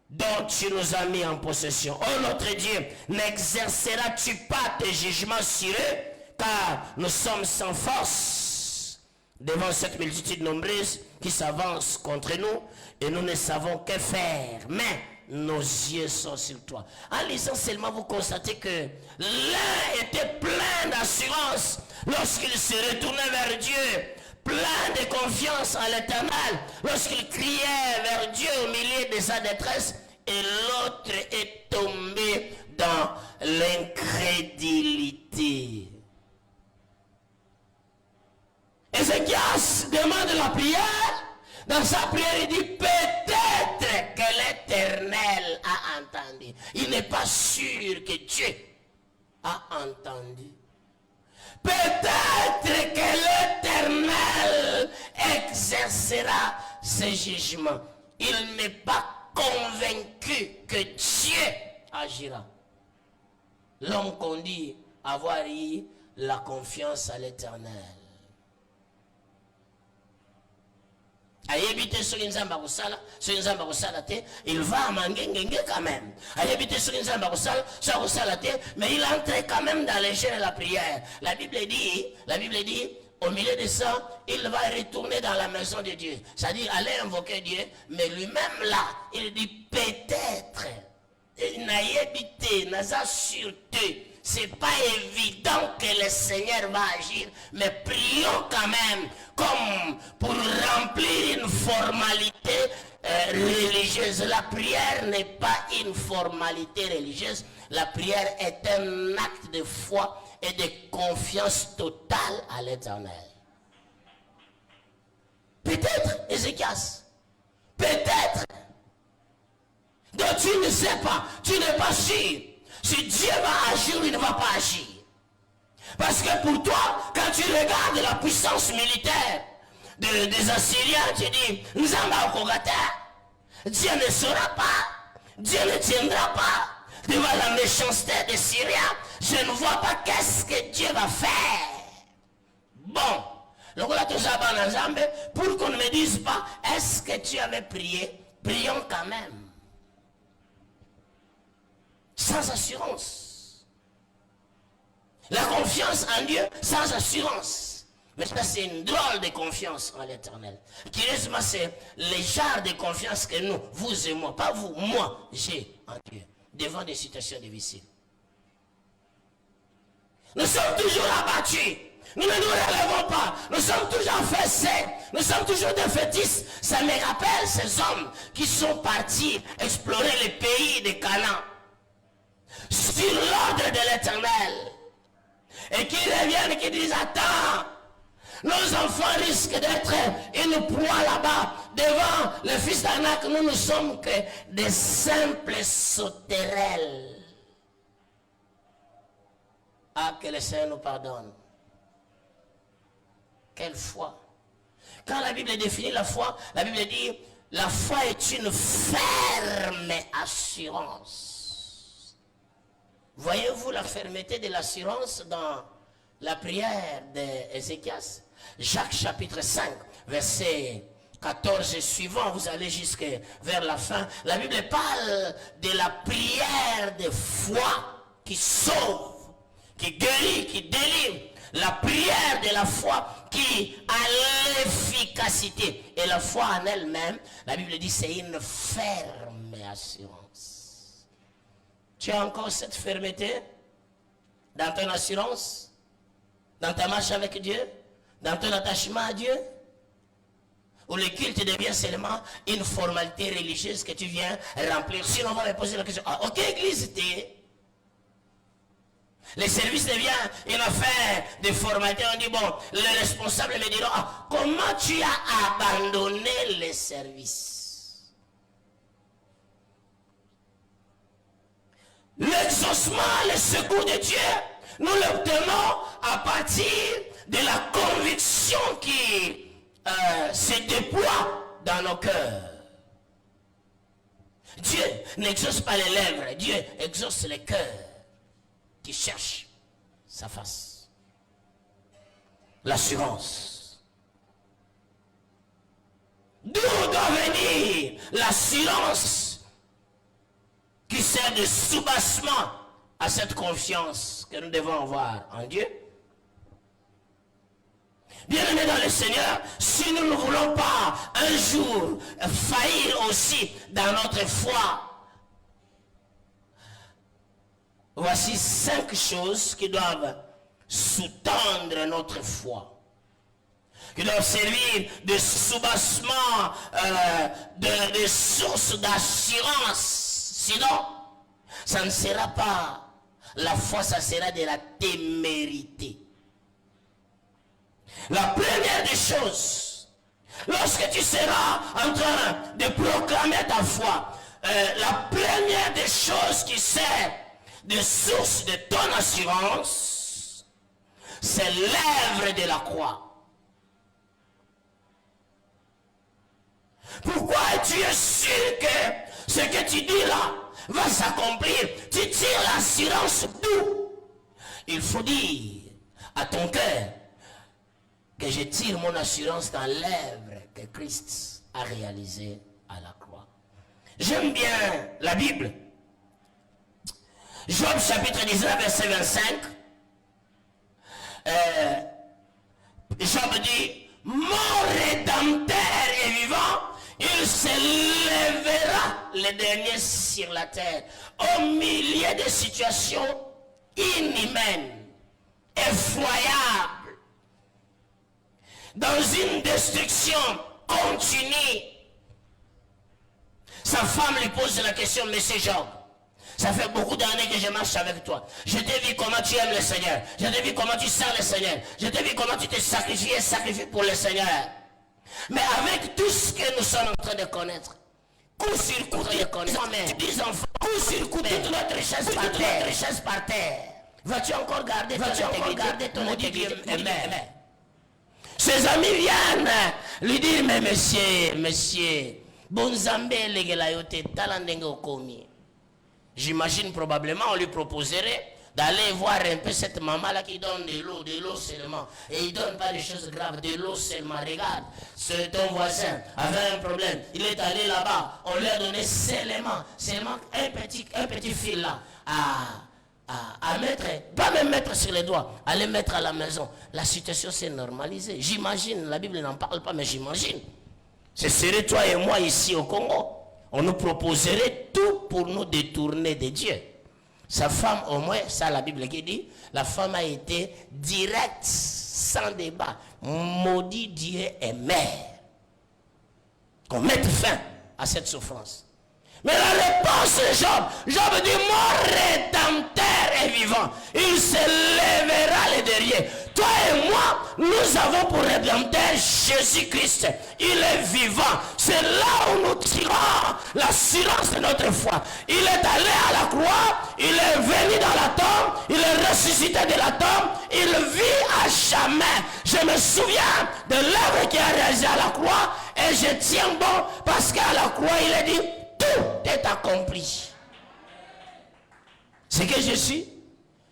dont tu nous as mis en possession. Oh notre Dieu, n'exerceras-tu pas tes jugements sur eux, car nous sommes sans force devant cette multitude nombreuse qui s'avance contre nous, et nous ne savons que faire. Mais nos yeux sont sur toi. En lisant seulement, vous constatez que l'un était plein d'assurance lorsqu'il se retournait vers Dieu, plein de confiance en l'Éternel, lorsqu'il criait vers Dieu au milieu de sa détresse, et l'autre est tombé dans l'incrédulité. Ézéchias demande la prière. Dans sa prière, il dit peut-être que l'Éternel a entendu. Il n'est pas sûr que Dieu a entendu. Peut-être que l'Éternel exercera ses jugements. Il n'est pas convaincu que Dieu agira. L'homme qu'on dit avoir eu la confiance à l'Éternel. Ayebite soki nzamba kusala, soki nzamba kusala te, il va à mangengenge quand même. Ayebite soki nzamba kusala, soki kusala te, mais il entre quand même dans les jeux de la prière. La Bible dit, au milieu de ça, il va retourner dans la maison de Dieu. C'est-à-dire aller invoquer Dieu, mais lui-même là, il dit peut-être. N'ayebite, naza sûreté. C'est pas évident que le Seigneur va agir, mais prions quand même, comme pour remplir une formalité religieuse. La prière n'est pas une formalité religieuse, la prière est un acte de foi et de confiance totale à l'Éternel. Peut-être, Ézéchias, peut-être. Donc tu ne sais pas, tu n'es pas sûr. Si Dieu va agir, il ne va pas agir. Parce que pour toi, quand tu regardes la puissance militaire des Assyriens, tu dis, Nzamba Okogata, Dieu ne saura pas, Dieu ne tiendra pas devant la méchanceté des Syriens. Je ne vois pas qu'est-ce que Dieu va faire. Bon, pour qu'on ne me dise pas, est-ce que tu avais prié? Prions quand même. Sans assurance. La confiance en Dieu sans assurance. Mais ça, c'est une drôle de confiance en l'Éternel. Curieusement, c'est le genre de confiance que nous, vous et moi, pas vous, moi, j'ai en Dieu, devant des situations difficiles. Nous sommes toujours abattus. Nous ne nous relevons pas. Nous sommes toujours fessés. Nous sommes toujours défaitistes. Ça me rappelle ces hommes qui sont partis explorer les pays de Canaan sur l'ordre de l'Éternel, et qui reviennent, qui disent, attends, nos enfants risquent d'être une proie là-bas, devant le fils d'Anak, nous ne sommes que des simples sauterelles. Ah, que le Seigneur nous pardonne. Quelle foi. Quand la Bible définit la foi, la Bible dit, la foi est une ferme assurance. Voyez-vous la fermeté de l'assurance dans la prière d'Ézéchias? Jacques chapitre 5, verset 14 et suivant, vous allez jusqu'à vers la fin. La Bible parle de la prière de foi qui sauve, qui guérit, qui délivre. La prière de la foi qui a l'efficacité. Et la foi en elle-même, la Bible dit, c'est une ferme assurance. Tu as encore cette fermeté dans ton assurance, dans ta marche avec Dieu, dans ton attachement à Dieu, ou le culte devient seulement une formalité religieuse que tu viens remplir. Sinon, on va me poser la question, ah, ok, église, t'es. Le service devient une affaire de formalité. On dit, bon, les responsables me diront, ah, comment tu as abandonné le service? L'exaucement, le secours de Dieu, nous l'obtenons à partir de la conviction qui se déploie dans nos cœurs. Dieu n'exauce pas les lèvres, Dieu exauce les cœurs qui cherchent sa face. L'assurance. D'où doit venir l'assurance qui sert de soubassement à cette confiance que nous devons avoir en Dieu? Bien-aimés dans le Seigneur, si nous ne voulons pas un jour faillir aussi dans notre foi, voici 5 choses qui doivent sous-tendre notre foi, qui doivent servir de soubassement, de source d'assurance. Sinon, ça ne sera pas la foi, ça sera de la témérité. La première des choses, lorsque tu seras en train de proclamer ta foi, la première des choses qui sert de source de ton assurance, c'est l'œuvre de la croix. Pourquoi tu es sûr que ce que tu dis là va s'accomplir? Tu tires l'assurance d'où? Il faut dire à ton cœur que je tire mon assurance dans l'œuvre que Christ a réalisée à la croix. J'aime bien la Bible. Job chapitre 19 verset 25. Job dit, mon Rédempteur est vivant, il se lèvera le dernier sur la terre. Au milieu de situations inhumaines, effroyables, dans une destruction continue, sa femme lui pose la question, Monsieur Job, ça fait beaucoup d'années que je marche avec toi. Je t'ai vu comment tu aimes le Seigneur. Je t'ai vu comment tu sers le Seigneur. Je t'ai vu comment tu te sacrifies pour le Seigneur. Mais avec tout ce que nous sommes en train de connaître, coup sur coup de connaître, coup sur coup toute notre richesse par terre, vas-tu encore garder ton intégrité? Ses amis viennent lui dire, mais monsieur, bon Zambé, j'imagine probablement on lui proposerait d'aller voir un peu cette maman-là qui donne de l'eau seulement. Et il ne donne pas des choses graves, de l'eau seulement. Regarde, c'est ton voisin avait un problème. Il est allé là-bas, on lui a donné seulement un petit fil là à mettre, pas même mettre sur les doigts, aller mettre à la maison. La situation s'est normalisée. J'imagine, la Bible n'en parle pas, mais j'imagine. Ce serait toi et moi ici au Congo. On nous proposerait tout pour nous détourner de Dieu. Sa femme, au moins, ça la Bible qui dit, la femme a été directe, sans débat. Maudit Dieu et mère. Qu'on mette fin à cette souffrance. Mais la réponse de Job dit, mon Rédempteur est vivant. Il se lèvera le derrière. Toi et moi, nous avons pour Rédempteur Jésus-Christ. Il est vivant. C'est là où nous tirons l'assurance de notre foi. Il est allé à la croix, il est venu dans la tombe, il est ressuscité de la tombe, il vit à jamais. Je me souviens de l'œuvre qu'il a réalisée à la croix et je tiens bon parce qu'à la croix, il a dit, tout est accompli. Ce que je suis,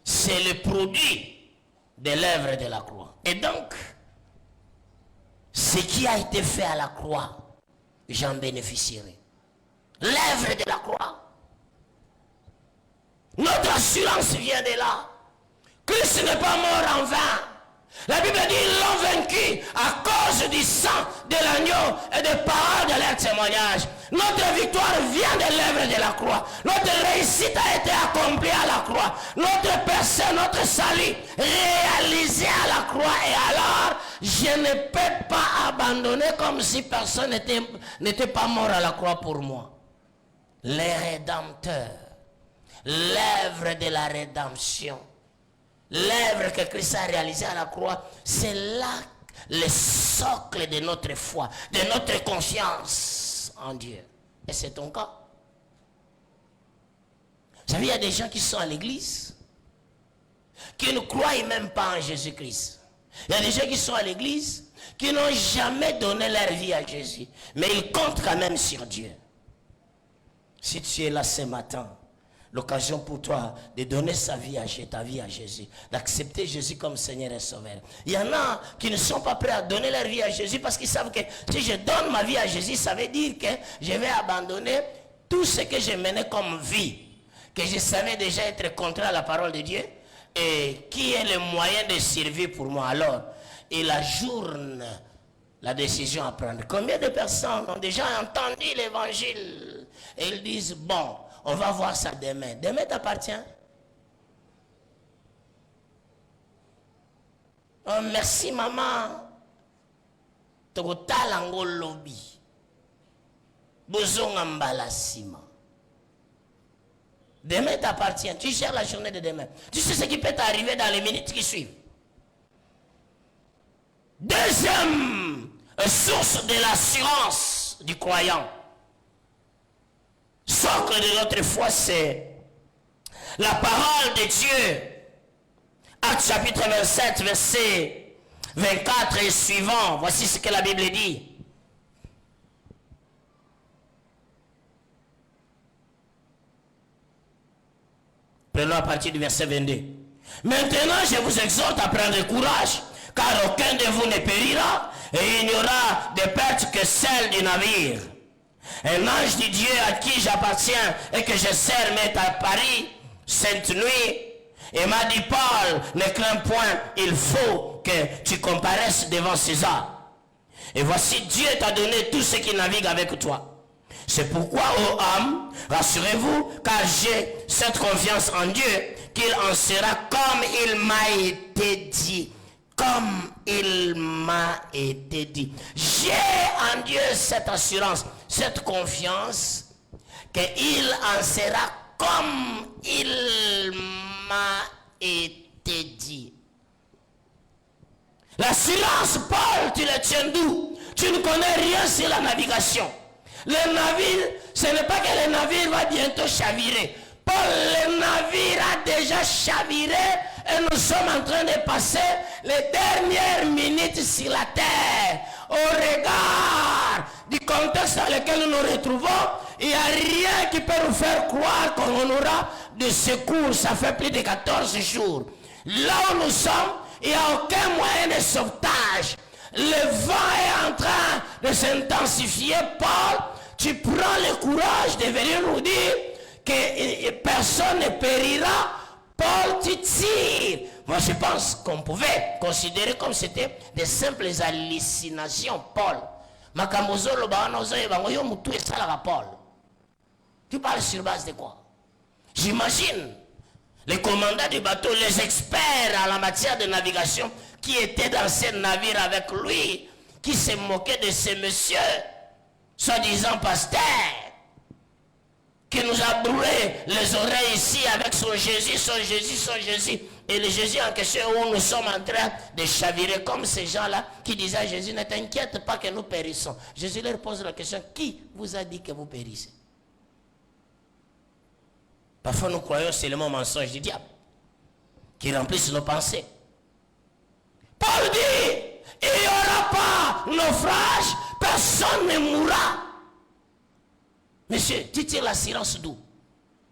c'est le produit de l'œuvre de la croix. Et donc, ce qui a été fait à la croix, j'en bénéficierai. L'œuvre de la croix. Notre assurance vient de là. Christ n'est pas mort en vain. La Bible dit ils l'ont vaincu à cause du sang de l'agneau et des paroles de leur témoignage. Notre victoire vient de l'œuvre de la croix. Notre réussite a été accomplie à la croix. Notre percée, notre salut réalisé à la croix. Et alors, je ne peux pas abandonner comme si personne n'était pas mort à la croix pour moi. Les rédempteurs, l'œuvre de la rédemption, l'œuvre que Christ a réalisée à la croix, c'est là le socle de notre foi, de notre confiance en Dieu. Et c'est ton cas. Vous savez, il y a des gens qui sont à l'église, qui ne croient même pas en Jésus-Christ. Il y a des gens qui sont à l'église, qui n'ont jamais donné leur vie à Jésus, mais ils comptent quand même sur Dieu. Si tu es là ce matin, l'occasion pour toi de donner ta vie à Jésus, d'accepter Jésus comme Seigneur et Sauveur. Il y en a qui ne sont pas prêts à donner leur vie à Jésus parce qu'ils savent que si je donne ma vie à Jésus, ça veut dire que je vais abandonner tout ce que je menais comme vie, que je savais déjà être contraire à la parole de Dieu et qui est le moyen de servir pour moi. Alors, il ajourne la décision à prendre. Combien de personnes ont déjà entendu l'évangile et ils disent, bon, on va voir ça demain. Demain t'appartient. Oh, merci maman. Togotalango lobby. Bozonga mbalasima. Demain t'appartient. Tu gères la journée de demain. Tu sais ce qui peut t'arriver dans les minutes qui suivent. Deuxième source de l'assurance du croyant. Socle de notre foi, c'est la parole de Dieu. Actes chapitre 27, verset 24 et suivant. Voici ce que la Bible dit. Prenons à partir du verset 22. Maintenant, je vous exhorte à prendre courage, car aucun de vous ne périra, et il n'y aura de perte que celle du navire. Un ange du Dieu à qui j'appartiens et que je sers m'est à Paris cette nuit et m'a dit, Paul, ne crains point, il faut que tu comparaisses devant César. Et voici, Dieu t'a donné tout ce qui navigue avec toi. C'est pourquoi, ô âme, rassurez-vous, car j'ai cette confiance en Dieu, qu'il en sera comme il m'a été dit. Comme il m'a été dit. J'ai en Dieu cette assurance, cette confiance, qu'il en sera comme il m'a été dit. L'assurance, Paul, tu le tiens d'où? Tu ne connais rien sur la navigation. Le navire, ce n'est pas que le navire va bientôt chavirer. Paul, le navire a déjà chaviré et nous sommes en train de passer les dernières minutes sur la terre. Au regard du contexte dans lequel nous nous retrouvons, il n'y a rien qui peut nous faire croire qu'on aura de secours. Ça fait plus de 14 jours. Là où nous sommes, il n'y a aucun moyen de sauvetage. Le vent est en train de s'intensifier. Paul, tu prends le courage de venir nous dire que personne ne périra. Paul, tu tires. Moi, je pense qu'on pouvait considérer comme c'était des simples hallucinations. Paul, Paul, tu parles sur base de quoi? J'imagine les commandants du bateau, les experts en la matière de navigation qui étaient dans ce navire avec lui, qui se moquaient de ce monsieur, soi-disant pasteur, qui nous a brûlé les oreilles ici avec son Jésus, son Jésus, son Jésus. Et le Jésus en question où nous sommes en train de chavirer comme ces gens-là qui disaient à Jésus, ne t'inquiète pas que nous périssons. Jésus leur pose la question, qui vous a dit que vous périssez? Parfois nous croyons seulement au mensonge du diable qui remplissent nos pensées. Paul dit, il n'y aura pas naufrage, personne ne mourra. Monsieur, tu tires la silence d'où?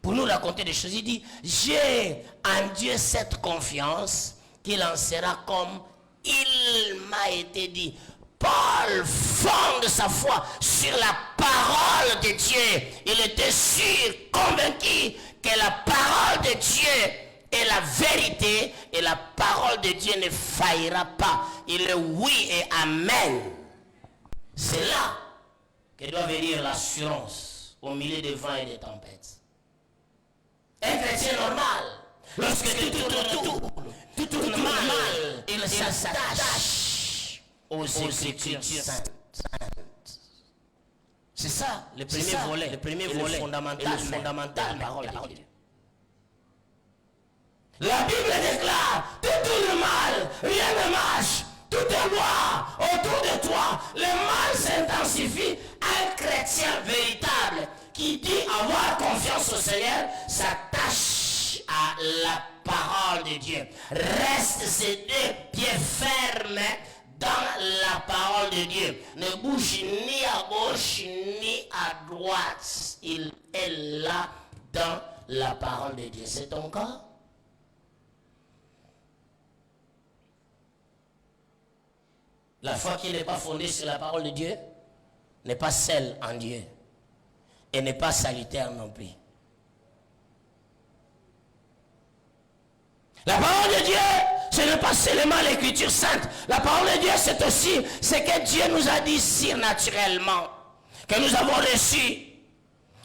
Pour nous raconter des choses. Il dit, j'ai en Dieu cette confiance qu'il en sera comme il m'a été dit. Paul fonde sa foi sur la parole de Dieu. Il était sûr, convaincu que la parole de Dieu est la vérité et la parole de Dieu ne faillira pas. Il est oui et amen. C'est là que doit venir l'assurance au milieu des vents et des tempêtes. Un chrétien normal, lorsque tout tourne mal, il s'attache aux Écritures saintes. C'est ça le premier volet, fondamental de la parole de Dieu. La Bible déclare, tout tourne mal, rien ne marche, tout est noir autour de toi, le mal s'intensifie. Un chrétien véritable qui dit avoir confiance au Seigneur s'attache à la parole de Dieu. Reste ses deux pieds fermes dans la parole de Dieu. Ne bouge ni à gauche ni à droite. Il est là dans la parole de Dieu. C'est ton cas? La foi qui n'est pas fondée sur la parole de Dieu n'est pas celle en Dieu et n'est pas salutaire non plus. La parole de Dieu, ce n'est pas seulement l'écriture sainte. La parole de Dieu, c'est aussi ce que Dieu nous a dit surnaturellement, que nous avons reçu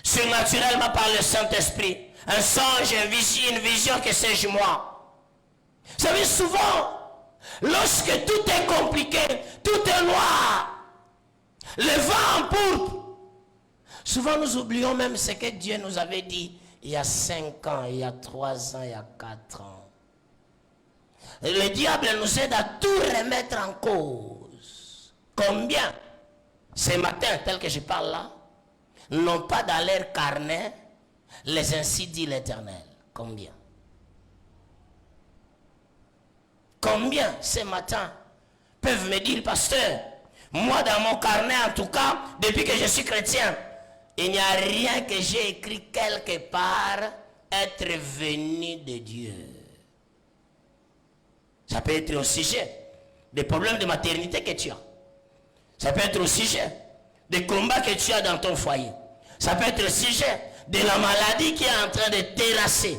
surnaturellement par le Saint-Esprit. Un songe, une vision, que sais-je moi. Vous savez, souvent, lorsque tout est compliqué, tout est noir, le vent en pourpre, souvent nous oublions même ce que Dieu nous avait dit il y a 5 ans, il y a 3 ans, il y a 4 ans. Le diable nous aide à tout remettre en cause. Combien, ce matin, tel que je parle là, n'ont pas dans leur carnet les ainsi dit l'Éternel? Combien? Combien ce matin peuvent me dire, pasteur, moi dans mon carnet en tout cas, depuis que je suis chrétien, il n'y a rien que j'ai écrit quelque part, être venu de Dieu. Ça peut être au sujet des problèmes de maternité que tu as. Ça peut être au sujet des combats que tu as dans ton foyer. Ça peut être au sujet de la maladie qui est en train de terrasser.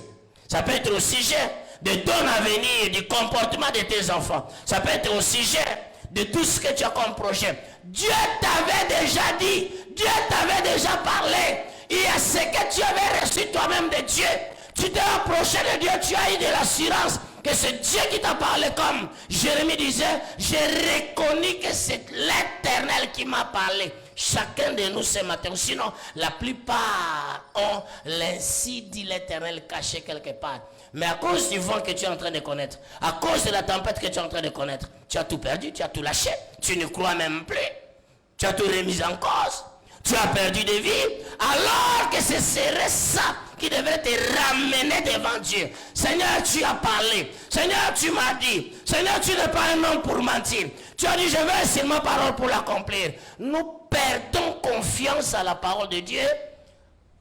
Ça peut être au sujet de ton avenir, du comportement de tes enfants. Ça peut être au sujet de tout ce que tu as comme projet. Dieu t'avait déjà dit, Dieu t'avait déjà parlé. Il y a ce que tu avais reçu toi-même de Dieu. Tu t'es approché de Dieu, tu as eu de l'assurance que c'est Dieu qui t'a parlé, comme Jérémie disait, j'ai reconnu que c'est l'Éternel qui m'a parlé. Chacun de nous ce matin, sinon la plupart ont l'ainsi dit l'Éternel caché quelque part. Mais à cause du vent que tu es en train de connaître, à cause de la tempête que tu es en train de connaître, tu as tout perdu, tu as tout lâché, tu ne crois même plus, tu as tout remis en cause, tu as perdu de vie, alors que ce serait ça qui devrait te ramener devant Dieu. Seigneur, tu as parlé. Seigneur, tu m'as dit. Seigneur, tu n'es pas un homme pour mentir. Tu as dit, je vais essayer ma parole pour l'accomplir. Nous perdons confiance à la parole de Dieu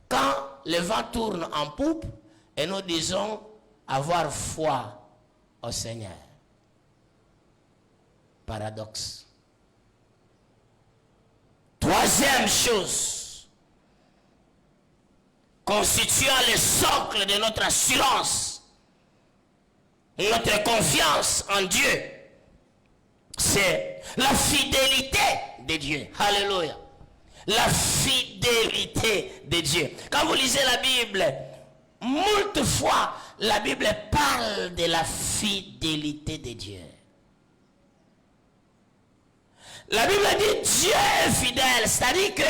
quand le vent tourne en poupe et nous disons avoir foi au Seigneur. Paradoxe. Troisième chose, constituant le socle de notre assurance, notre confiance en Dieu, c'est la fidélité de Dieu. Alléluia. La fidélité de Dieu. Quand vous lisez la Bible, moult fois, la Bible parle de la fidélité de Dieu. La Bible dit Dieu est fidèle, c'est-à-dire que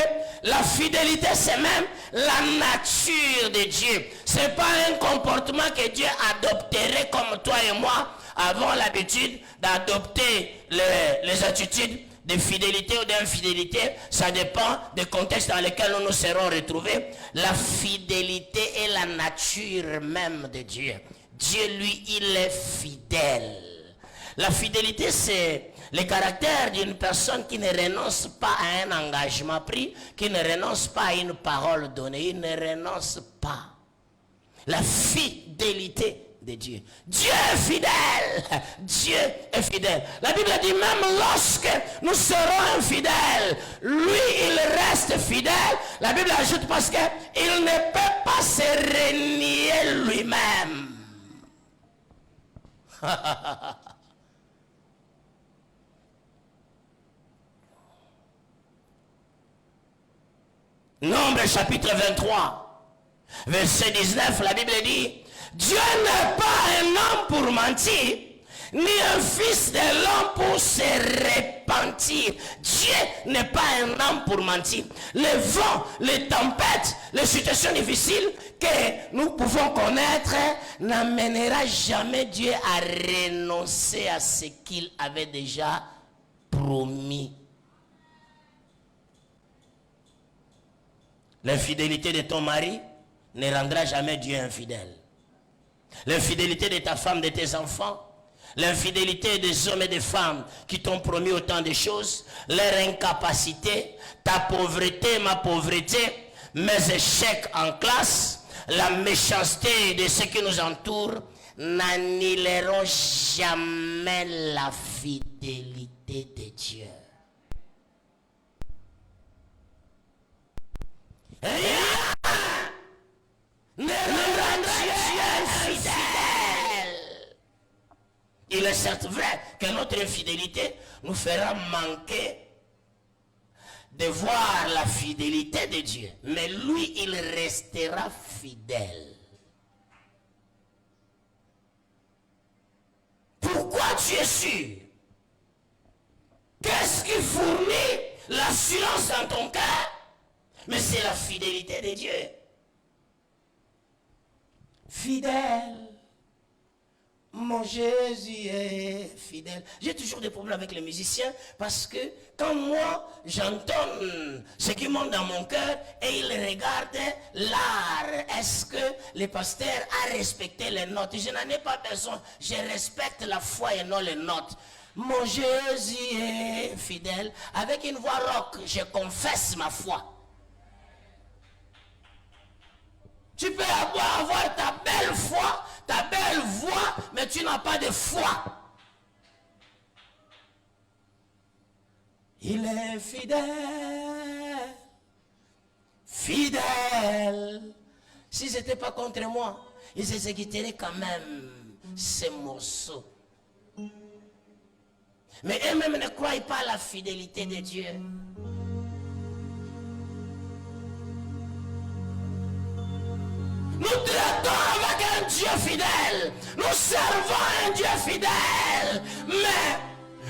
la fidélité c'est même la nature de Dieu. Ce n'est pas un comportement que Dieu adopterait comme toi et moi avons l'habitude d'adopter les attitudes de fidélité ou d'infidélité. Ça dépend du contexte dans lequel nous nous serons retrouvés. La fidélité est la nature même de Dieu. Dieu, lui, il est fidèle. La fidélité, c'est le caractère d'une personne qui ne renonce pas à un engagement pris, qui ne renonce pas à une parole donnée, il ne renonce pas. La fidélité de Dieu. Dieu est fidèle. Dieu est fidèle. La Bible dit même lorsque nous serons infidèles, lui, il reste fidèle. La Bible ajoute parce qu'il ne peut pas se renier lui-même. Nombre chapitre 23, verset 19, la Bible dit, Dieu n'est pas un homme pour mentir, ni un fils de l'homme pour se repentir. Dieu n'est pas un homme pour mentir. Les vents, les tempêtes, les situations difficiles que nous pouvons connaître n'amènera jamais Dieu à renoncer à ce qu'il avait déjà promis. L'infidélité de ton mari ne rendra jamais Dieu infidèle. L'infidélité de ta femme, de tes enfants, l'infidélité des hommes et des femmes qui t'ont promis autant de choses, leur incapacité, ta pauvreté, ma pauvreté, mes échecs en classe, la méchanceté de ceux qui nous entourent n'annihileront jamais la fidélité de Dieu. Rien ne rendra Dieu infidèle. Il est certes vrai que notre infidélité nous fera manquer de voir la fidélité de Dieu. Mais lui, il restera fidèle. Pourquoi tu es sûr? Qu'est-ce qui fournit l'assurance dans ton cœur? Mais c'est la fidélité de Dieu. Fidèle. Mon Jésus est fidèle. J'ai toujours des problèmes avec les musiciens parce que quand moi j'entends ce qui monte dans mon cœur et ils regardent l'art, est-ce que le pasteur a respecté les notes? Je n'en ai pas besoin. Je respecte la foi et non les notes. Mon Jésus est fidèle. Avec une voix rock, je confesse ma foi. Tu peux avoir ta belle foi, ta belle voix, mais tu n'as pas de foi. Il est fidèle, fidèle. Si ce n'était pas contre moi, ils exécuteraient quand même ces morceaux. Mais eux-mêmes ne croient pas à la fidélité de Dieu. Nous traitons avec un Dieu fidèle. Nous servons un Dieu fidèle. Mais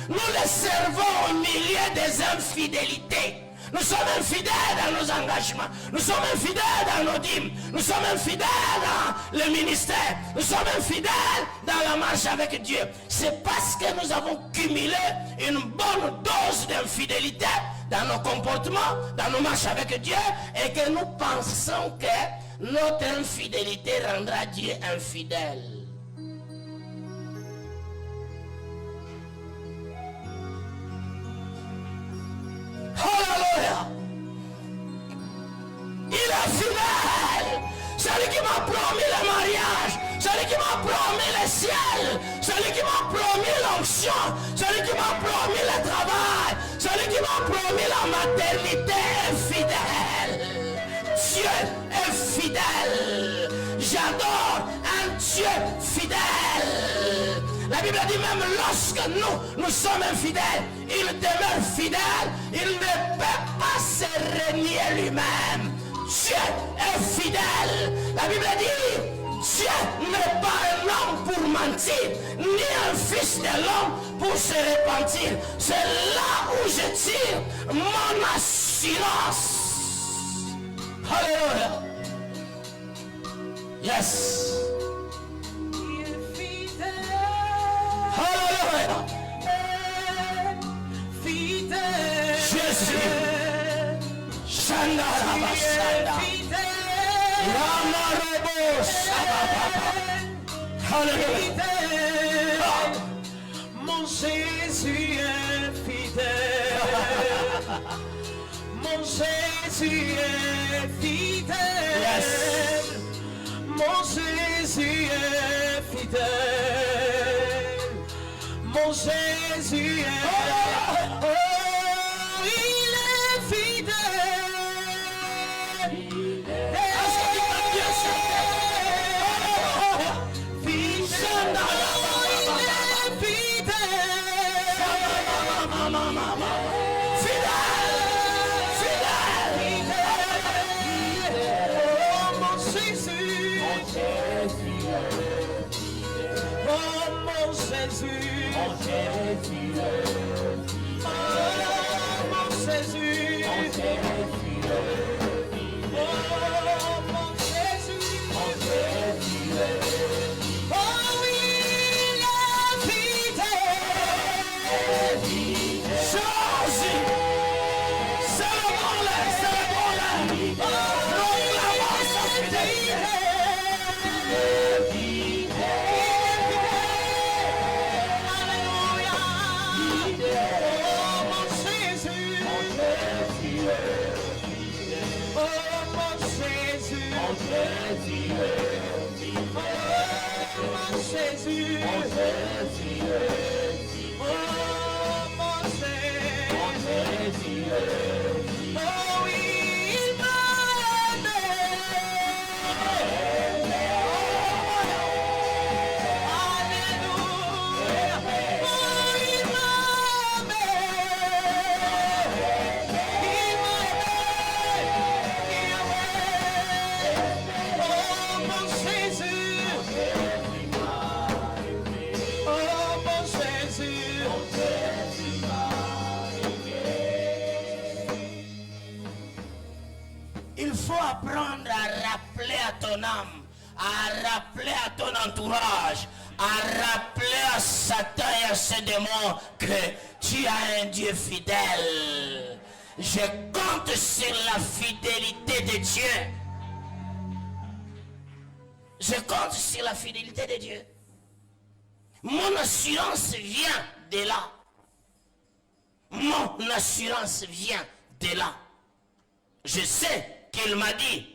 nous le servons au milieu des infidélités. Nous sommes infidèles dans nos engagements. Nous sommes infidèles dans nos dîmes. Nous sommes infidèles dans le ministère. Nous sommes infidèles dans la marche avec Dieu. C'est parce que nous avons cumulé une bonne dose d'infidélité dans nos comportements, dans nos marches avec Dieu, et que nous pensons que notre infidélité rendra Dieu infidèle. Alléluia. Il est fidèle. Celui qui m'a promis le mariage, celui qui m'a promis le ciel, celui qui m'a promis l'onction, celui qui m'a promis le travail, celui qui m'a promis la maternité est fidèle. Dieu est fidèle. J'adore un Dieu fidèle. La Bible dit même lorsque nous sommes infidèles, il demeure fidèle. Il ne peut pas se renier lui-même. Dieu est fidèle. La Bible dit Dieu n'est pas un homme pour mentir, ni un fils de l'homme pour se repentir. C'est là où je tire mon assurance. Alléluia. Yes. Alléluia. Jésus. Shandarabasanda. Yamarobos. Alléluia. Mon Jésus est fidèle. Mon Jésus est fidèle. Yes. Mon Jésus est fidèle. Mon Jésus est... Oh, il est fidèle. Est-ce que tu peux bien Oh, mon Jésus. Il faut apprendre à rappeler à ton âme, à rappeler à ton entourage, à rappeler à Satan et à ses démons que tu as un Dieu fidèle. Je compte sur la fidélité de Dieu. Je compte sur la fidélité de Dieu. Mon assurance vient de là. Mon assurance vient de là. Je sais qu'il m'a dit.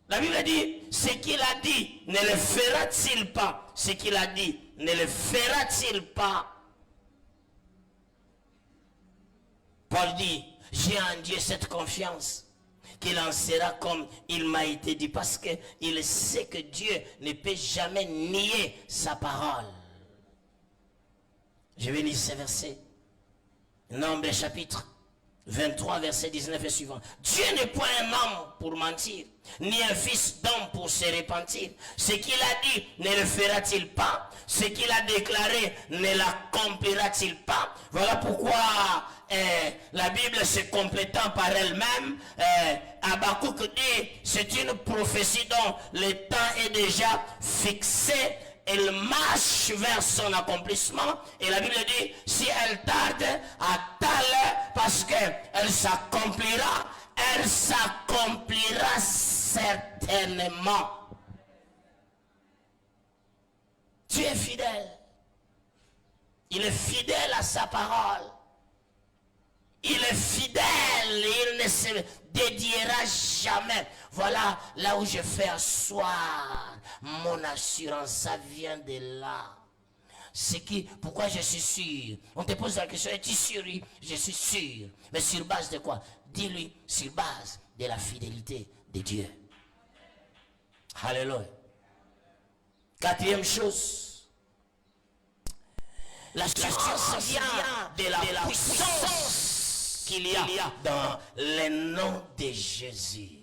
La Bible dit, ce qu'il a dit, ne le fera-t-il pas? Ce qu'il a dit, ne le fera-t-il pas? Paul dit, j'ai en Dieu cette confiance qu'il en sera comme il m'a été dit, parce qu'il sait que Dieu ne peut jamais nier sa parole. Je vais lire ces versets. Nombre chapitre 23, verset 19 et suivant. Dieu n'est point un homme pour mentir, ni un fils d'homme pour se repentir. Ce qu'il a dit, ne le fera-t-il pas? Ce qu'il a déclaré, ne l'accomplira-t-il pas? Voilà pourquoi la Bible se complétant par elle-même, Habakkuk dit, c'est une prophétie dont le temps est déjà fixé. Elle marche vers son accomplissement. Et la Bible dit, si elle tarde, attends-le, parce qu'elle s'accomplira. Elle s'accomplira certainement. Tu es fidèle. Il est fidèle à sa parole. Il est fidèle et il ne se dédiera jamais. Voilà là où je fais asseoir mon assurance. Ça vient de là. Pourquoi je suis sûr? On te pose la question, es-tu sûr? Je suis sûr. Mais sur base de quoi? Dis-lui, sur base de la fidélité de Dieu. Alléluia. Quatrième chose. L'assurance vient de la puissance qu'il y a dans le nom de Jésus.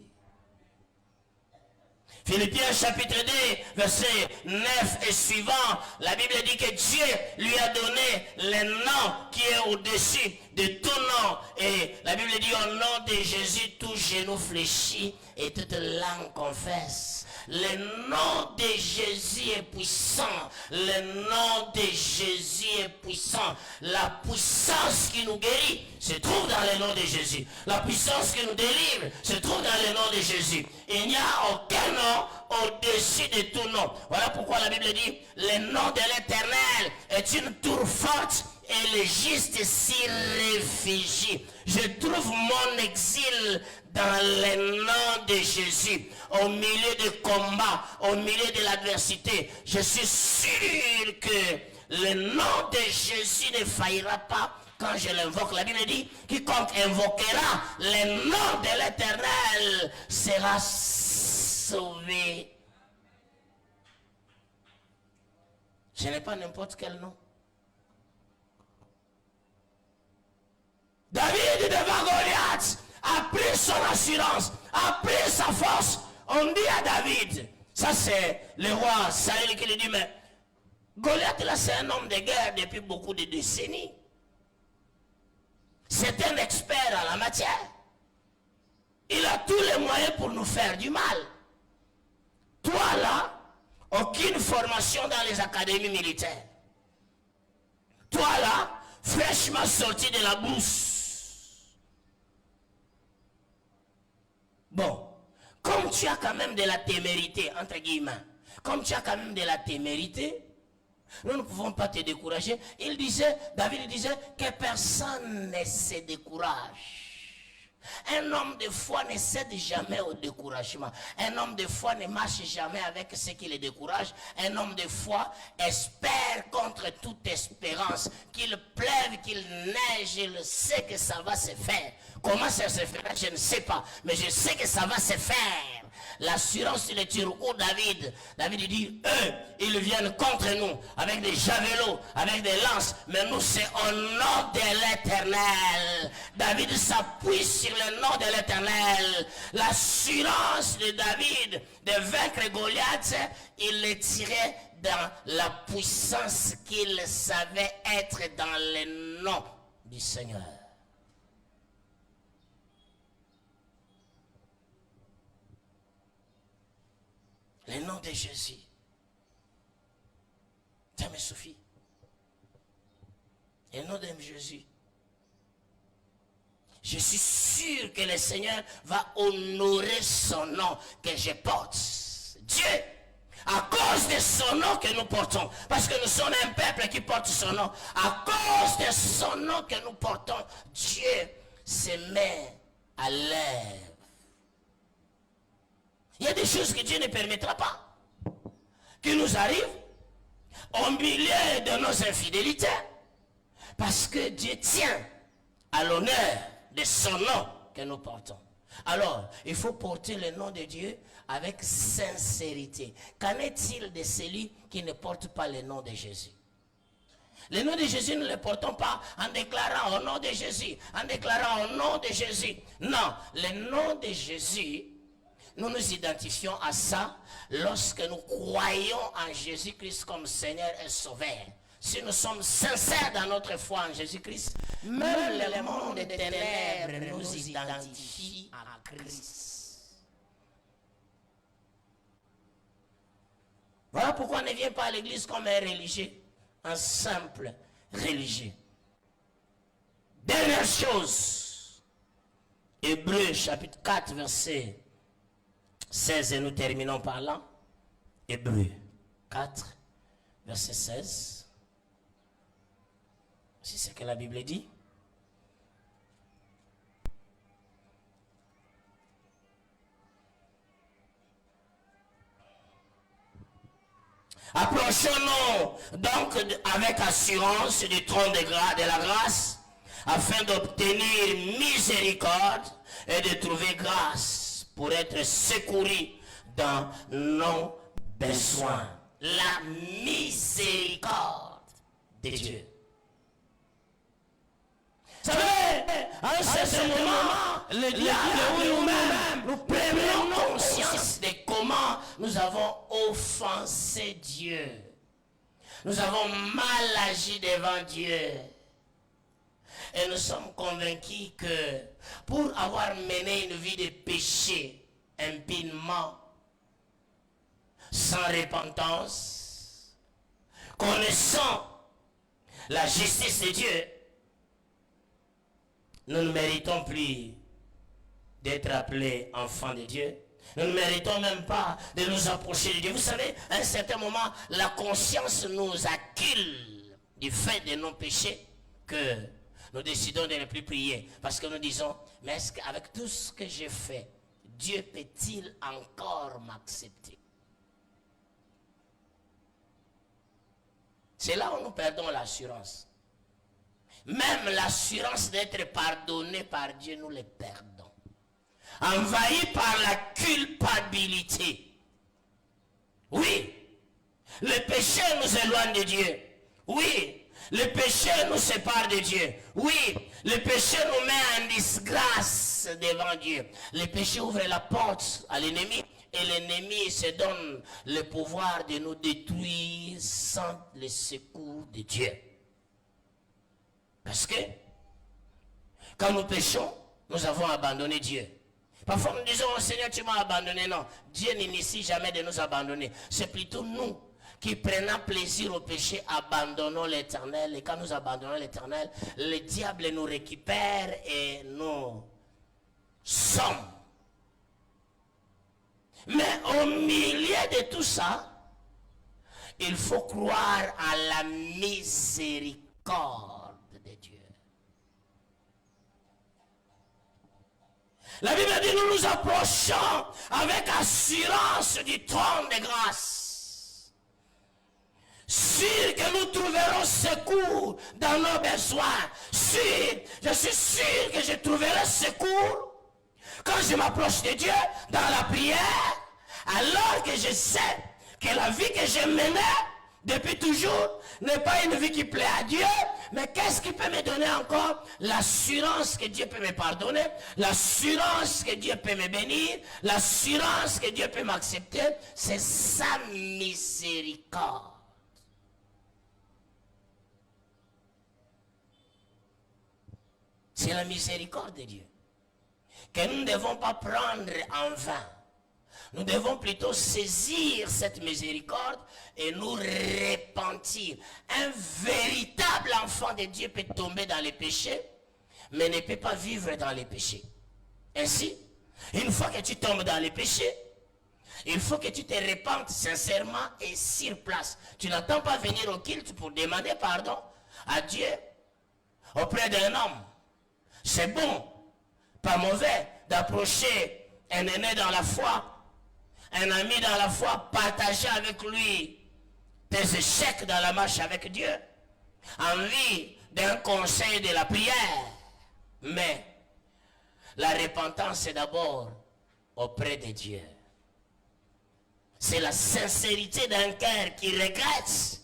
Philippiens chapitre 2, verset 9 et suivant, la Bible dit que Dieu lui a donné le nom qui est au-dessus de tout nom. Et la Bible dit au nom de Jésus, tout genou fléchit et toute langue confesse. Le nom de Jésus est puissant. Le nom de Jésus est puissant. La puissance qui nous guérit se trouve dans le nom de Jésus. La puissance qui nous délivre se trouve dans le nom de Jésus. Il n'y a aucun nom au-dessus de tout nom. Voilà pourquoi la Bible dit, le nom de l'Éternel est une tour forte et le juste s'y réfugie. Je trouve mon exil dans le nom de Jésus. Au milieu des combats, au milieu de l'adversité, je suis sûr que le nom de Jésus ne faillira pas quand je l'invoque. La Bible dit, quiconque invoquera le nom de l'Éternel sera sauvé. Je n'ai pas n'importe quel nom. David devant Goliath a pris son assurance, a pris sa force. On dit à David, ça c'est le roi Saül qui lui dit, mais Goliath là c'est un homme de guerre depuis beaucoup de décennies. C'est un expert en la matière. Il a tous les moyens pour nous faire du mal. Toi là, aucune formation dans les académies militaires. Toi là, fraîchement sorti de la brousse. Bon, comme tu as quand même de la témérité, entre guillemets, comme tu as quand même de la témérité, nous ne pouvons pas te décourager. David disait que personne ne se décourage Un homme de foi ne cède jamais au découragement. Un homme de foi ne marche jamais avec ce qui le décourage. Un homme de foi espère contre toute espérance. Qu'il pleuve, qu'il neige, il sait que ça va se faire. Comment ça se fera, je ne sais pas. Mais je sais que ça va se faire. L'assurance, il est sur où David? David dit, eux, ils viennent contre nous avec des javelots, avec des lances, mais nous c'est au nom de l'Éternel. David s'appuie sur le nom de l'Éternel. L'assurance de David de vaincre Goliath, il le tirait dans la puissance qu'il savait être dans le nom du Seigneur. Le nom de Jésus. Ça me suffit. Le nom de Jésus. Je suis sûr que le Seigneur va honorer son nom que je porte. Dieu, à cause de son nom que nous portons, parce que nous sommes un peuple qui porte son nom, à cause de son nom que nous portons, Dieu se met à l'œuvre. Il y a des choses que Dieu ne permettra pas, qui nous arrivent au milieu de nos infidélités, parce que Dieu tient à l'honneur de son nom que nous portons. Alors, il faut porter le nom de Dieu avec sincérité. Qu'en est-il de celui qui ne porte pas le nom de Jésus? Le nom de Jésus, nous ne le portons pas en déclarant au nom de Jésus, en déclarant au nom de Jésus. Non, le nom de Jésus, nous nous identifions à ça lorsque nous croyons en Jésus-Christ comme Seigneur et Sauveur. Si nous sommes sincères dans notre foi en Jésus-Christ, même le monde des ténèbres nous identifie à Christ. Voilà pourquoi on ne vient pas à l'église comme un religieux, un simple religieux. Dernière chose, Hébreux chapitre 4 verset 16, et nous terminons par là. Hébreux 4 verset 16. C'est ce que la Bible dit. Approchons-nous donc avec assurance du trône de la grâce, afin d'obtenir miséricorde et de trouver grâce pour être secourus dans nos besoins. La miséricorde de Dieu. Vous savez, à un certain moment, le diable nous-mêmes, nous prenons conscience de comment nous avons offensé Dieu. Nous avons mal agi devant Dieu. Et nous sommes convaincus que pour avoir mené une vie de péché impinement, sans repentance, connaissant la justice de Dieu, nous ne méritons plus d'être appelés enfants de Dieu. Nous ne méritons même pas de nous approcher de Dieu. Vous savez, à un certain moment, la conscience nous accule du fait de nos péchés que nous décidons de ne plus prier. Parce que nous disons, mais est-ce qu'avec tout ce que j'ai fait, Dieu peut-il encore m'accepter? C'est là où nous perdons l'assurance. Même l'assurance d'être pardonné par Dieu, nous le perdons. Envahis par la culpabilité. Oui, le péché nous éloigne de Dieu. Oui, le péché nous sépare de Dieu. Oui, le péché nous met en disgrâce devant Dieu. Le péché ouvre la porte à l'ennemi. Et l'ennemi se donne le pouvoir de nous détruire sans le secours de Dieu. Parce que, quand nous péchons, nous avons abandonné Dieu. Parfois nous disons, oh Seigneur, tu m'as abandonné. Non, Dieu n'initie jamais de nous abandonner. C'est plutôt nous qui prenons plaisir au péché, abandonnons l'Éternel. Et quand nous abandonnons l'Éternel, le diable nous récupère et nous sommes. Mais au milieu de tout ça, il faut croire à la miséricorde de Dieu. La Bible dit, nous nous approchons avec assurance du trône de grâce. Sûr que nous trouverons secours dans nos besoins. Sûr, je suis sûr que je trouverai secours quand je m'approche de Dieu dans la prière, alors que je sais que la vie que j'ai menée depuis toujours n'est pas une vie qui plaît à Dieu, mais qu'est-ce qui peut me donner encore? L'assurance que Dieu peut me pardonner, l'assurance que Dieu peut me bénir, l'assurance que Dieu peut m'accepter, c'est sa miséricorde. C'est la miséricorde de Dieu que nous ne devons pas prendre en vain. Nous devons plutôt saisir cette miséricorde et nous repentir. Un véritable enfant de Dieu peut tomber dans les péchés, mais ne peut pas vivre dans les péchés. Ainsi, une fois que tu tombes dans les péchés, il faut que tu te repentes sincèrement et sur place. Tu n'attends pas venir au culte pour demander pardon à Dieu auprès d'un homme. C'est bon, pas mauvais, d'approcher un aîné dans la foi, un ami dans la foi, partager avec lui tes échecs dans la marche avec Dieu, envie d'un conseil de la prière. Mais la repentance, c'est d'abord auprès de Dieu. C'est la sincérité d'un cœur qui regrette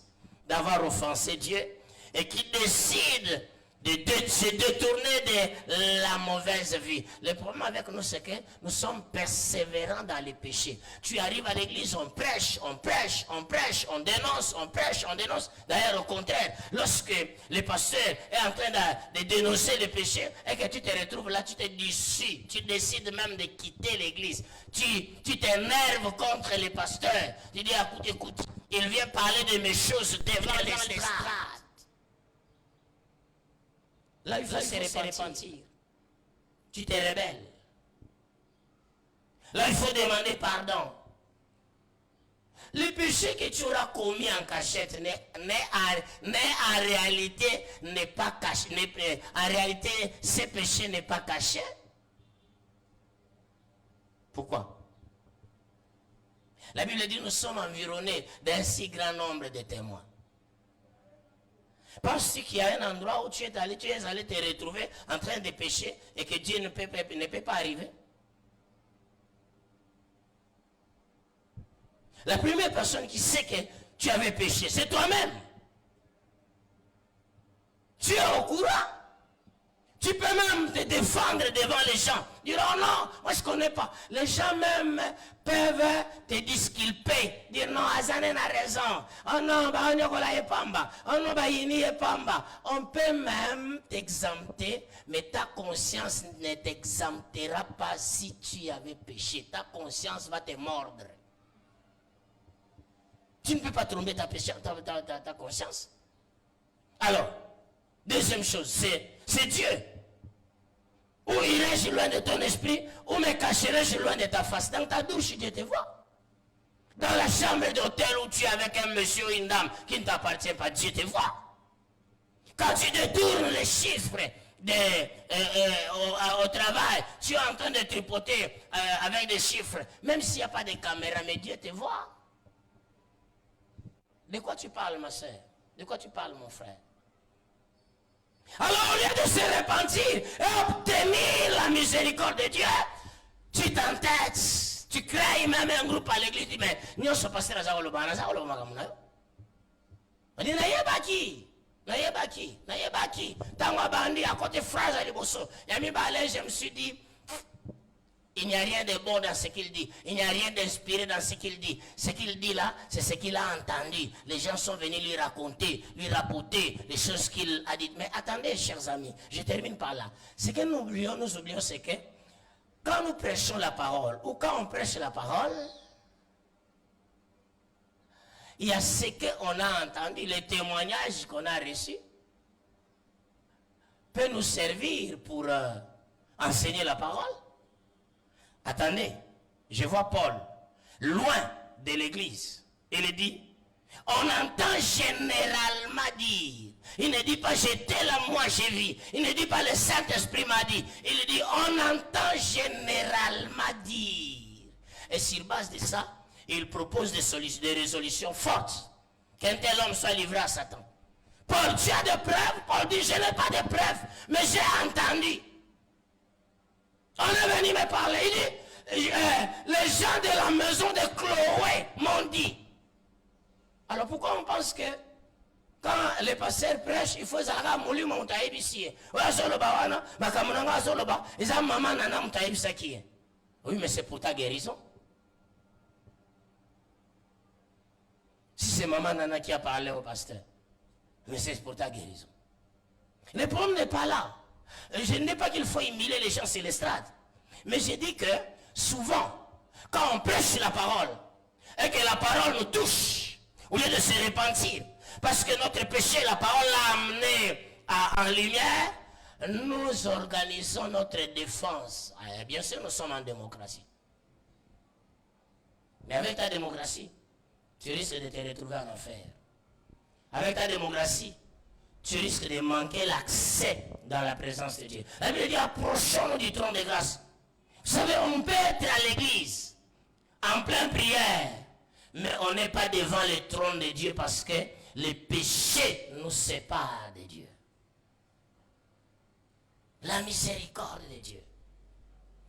d'avoir offensé Dieu et qui décide de se détourner de la mauvaise vie. Le problème avec nous, c'est que nous sommes persévérants dans les péchés. Tu arrives à l'église, on prêche, on prêche, on prêche, on dénonce, on prêche, on dénonce. D'ailleurs, au contraire, lorsque le pasteur est en train de dénoncer le péché et que tu te retrouves là, tu te dissocies, tu décides même de quitter l'église. Tu t'énerves contre le pasteur. Tu dis, écoute, il vient parler de mes choses devant l'estrade. Là, il faut se repentir. Tu te rebelles. Là, il faut demander pardon. Le péché que tu auras commis en cachette en réalité n'est pas caché. En réalité, ce péché n'est pas caché. Pourquoi? La Bible dit que nous sommes environnés d'un si grand nombre de témoins. Parce qu'il y a un endroit où tu es allé te retrouver en train de pécher et que Dieu ne peut pas arriver. La première personne qui sait que tu avais péché, c'est toi-même. Tu es au courant. Tu peux même te défendre devant les gens. Dire, oh non, moi je ne connais pas. Les gens même peuvent te disculper. Dire, non, Azanen a raison. Oh non, oh non, on peut même t'exempter, mais ta conscience ne t'exemptera pas si tu avais péché. Ta conscience va te mordre. Tu ne peux pas tromper ta conscience. Alors, deuxième chose, c'est Dieu. Ou irai-je loin de ton esprit, ou me cacherai-je loin de ta face. Dans ta douche, Dieu te voit. Dans la chambre d'hôtel où tu es avec un monsieur ou une dame qui ne t'appartient pas, Dieu te voit. Quand tu détournes les chiffres au travail, tu es en train de tripoter avec des chiffres, même s'il n'y a pas de caméra, mais Dieu te voit. De quoi tu parles, ma soeur? De quoi tu parles, mon frère? Alors, au lieu de se repentir et obtenir la miséricorde de Dieu, tu t'entêtes, tu crées même un groupe à l'église, tu dis, mais nous sommes passés à Zaoloba, on dit, Nayebaki, Tangwa Bandi, à côté phrase à Liboso, Yami Balé, je me suis dit, il n'y a rien de bon dans ce qu'il dit. Il n'y a rien d'inspiré dans ce qu'il dit. Ce qu'il dit là, c'est ce qu'il a entendu. Les gens sont venus lui raconter, lui rapporter les choses qu'il a dites. Mais attendez, chers amis, je termine par là. Ce que nous oublions, c'est que quand nous prêchons la parole, ou quand on prêche la parole, il y a ce qu'on a entendu, les témoignages qu'on a reçus, peut nous servir pour enseigner la parole. Attendez, je vois Paul, loin de l'église. Il dit, On entend généralement dire. Il ne dit pas j'étais là, moi j'ai vu. Il ne dit pas le Saint-Esprit m'a dit. Il dit on entend généralement dire. Et sur base de ça, il propose des résolutions fortes. Qu'un tel homme soit livré à Satan. Paul, tu as des preuves? Paul dit je n'ai pas de preuves, mais j'ai entendu. On est venu me parler. Il dit les gens de la maison de Chloé m'ont dit. Alors pourquoi on pense que quand les pasteurs prêchent, il faut zaka muli montaï ici. Oui, mais c'est pour ta guérison. Si c'est maman Nana qui a parlé au pasteur, mais c'est pour ta guérison. Le problème n'est pas là. Je ne dis pas qu'il faut humilier les gens sur l'estrade. Mais je dis que souvent, quand on prêche la parole, et que la parole nous touche, au lieu de se repentir, parce que notre péché, la parole l'a amené en lumière, nous organisons notre défense. Bien sûr, nous sommes en démocratie. Mais avec ta démocratie, tu risques de te retrouver en enfer. Avec ta démocratie, tu risques de manquer l'accès dans la présence de Dieu. La Bible dit, approchons-nous du trône de grâce. Vous savez, on peut être à l'église, en pleine prière, mais on n'est pas devant le trône de Dieu parce que les péchés nous séparent de Dieu. La miséricorde de Dieu.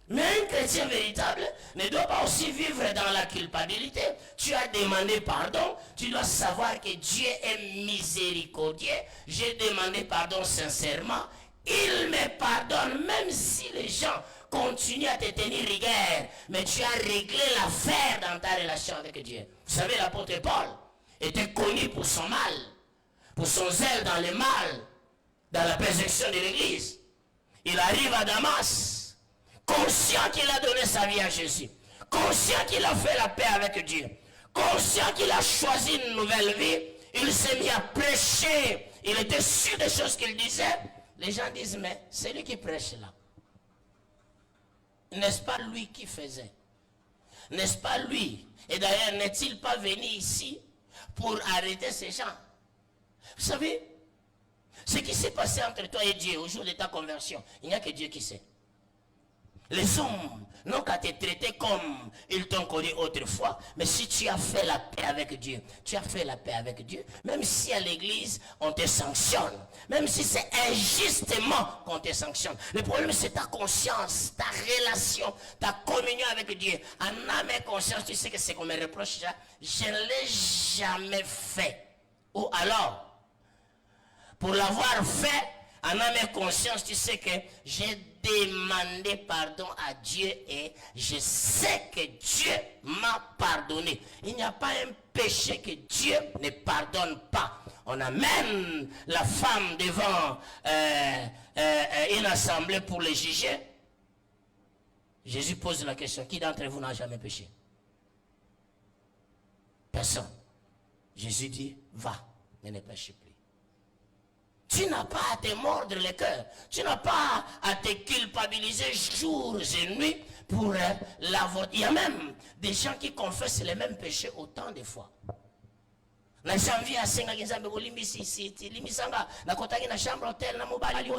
Mais un chrétien véritable ne doit pas aussi vivre dans la culpabilité. Tu as demandé pardon, tu dois savoir que Dieu est miséricordieux. J'ai demandé pardon sincèrement. Il me pardonne même si les gens continuent à te tenir rigueur. Mais tu as réglé l'affaire dans ta relation avec Dieu. Vous savez, l'apôtre Paul était connu pour son mal, pour son zèle dans le mal, dans la persécution de l'église. Il arrive à Damas, conscient qu'il a donné sa vie à Jésus, conscient qu'il a fait la paix avec Dieu, conscient qu'il a choisi une nouvelle vie, il s'est mis à prêcher, il était sûr des choses qu'il disait. Les gens disent, mais c'est lui qui prêche là. N'est-ce pas lui qui faisait? N'est-ce pas lui? Et d'ailleurs, n'est-il pas venu ici pour arrêter ces gens? Vous savez, ce qui s'est passé entre toi et Dieu au jour de ta conversion, il n'y a que Dieu qui sait. Les hommes n'ont qu'à te traiter comme ils t'ont connu autrefois. Mais si tu as fait la paix avec Dieu, tu as fait la paix avec Dieu. Même si à l'église, on te sanctionne. Même si c'est injustement qu'on te sanctionne. Le problème, c'est ta conscience, ta relation, ta communion avec Dieu. En âme et conscience, tu sais que c'est qu'on me reproche ça. Je ne l'ai jamais fait. Ou alors, pour l'avoir fait, en âme et conscience, tu sais que j'ai demandé pardon à Dieu et je sais que Dieu m'a pardonné. Il n'y a pas un péché que Dieu ne pardonne pas. On amène la femme devant une assemblée pour les juger. Jésus pose la question, qui d'entre vous n'a jamais péché? Personne. Jésus dit, va, mais ne péche plus. Tu n'as pas à te mordre le cœur. Tu n'as pas à te culpabiliser jours et nuits pour la vote. Il y a même des gens qui confessent les mêmes péchés autant de fois. Na janvier à Senga Gizambe Limbisi City, Limisanga, na Kotagi na chambre hôtel, na Mobali,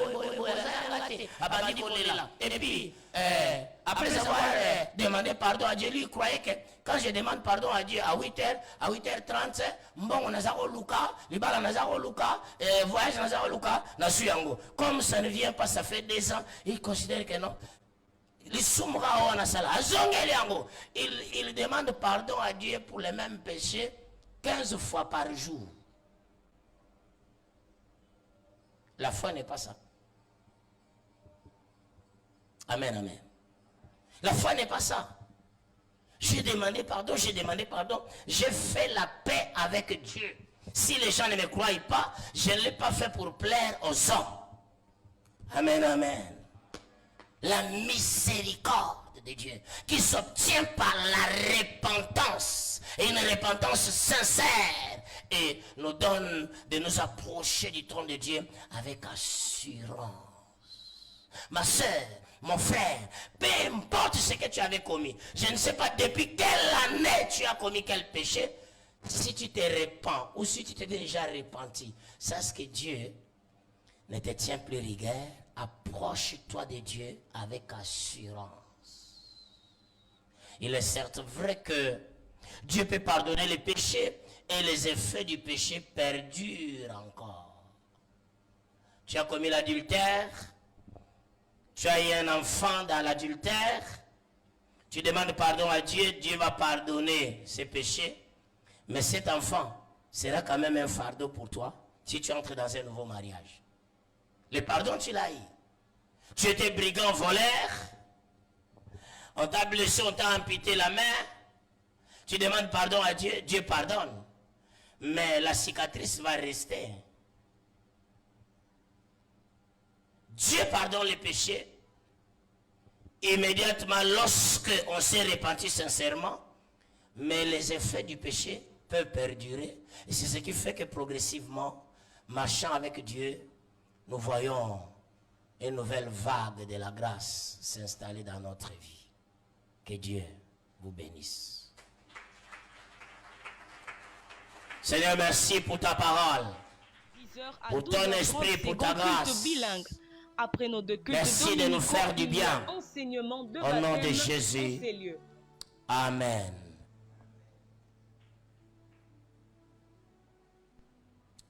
et puis, après avoir demandé pardon à Dieu, lui croyait que quand je demande pardon à Dieu à 8h, à 8h30, bon, Nazaro Luka, Libala Nazaro Luka, voyage Nazaro Luka, Nasuyango. Comme ça ne vient pas, ça fait 2 ans, il considère que non. Il demande pardon à Dieu pour les mêmes péchés 15 fois par jour. La foi n'est pas ça. Amen, amen. La foi n'est pas ça. J'ai demandé pardon, j'ai fait la paix avec Dieu. Si les gens ne me croient pas, je ne l'ai pas fait pour plaire aux hommes. Amen, amen. La miséricorde de Dieu qui s'obtient par la repentance, et une repentance sincère, et nous donne de nous approcher du trône de Dieu avec assurance. Ma soeur, mon frère, peu importe ce que tu avais commis, je ne sais pas depuis quelle année tu as commis quel péché, Si tu te répands ou si tu t'es déjà repenti, sache que Dieu ne te tient plus rigueur. Approche-toi de Dieu avec assurance. Il est certes vrai que Dieu peut pardonner les péchés et les effets du péché perdurent encore. Tu as commis l'adultère, tu as eu un enfant dans l'adultère, tu demandes pardon à Dieu, Dieu va pardonner ses péchés, mais cet enfant sera quand même un fardeau pour toi si tu entres dans un nouveau mariage. Le pardon, tu l'as eu. Tu étais brigand, voleur, on t'a blessé, on t'a amputé la main, tu demandes pardon à Dieu, Dieu pardonne, mais la cicatrice va rester. Dieu pardonne les péchés immédiatement lorsque on s'est repenti sincèrement, mais les effets du péché peuvent perdurer. Et c'est ce qui fait que progressivement, marchant avec Dieu, nous voyons une nouvelle vague de la grâce s'installer dans notre vie. Que Dieu vous bénisse. Seigneur, merci pour ta parole, pour ton esprit, pour ta grâce. Après nos deux cultes merci de nous faire du bien. Au nom de Jésus. Amen.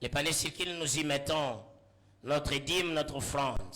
Les paniers sur lesquels nous y mettons notre dîme, notre offrande.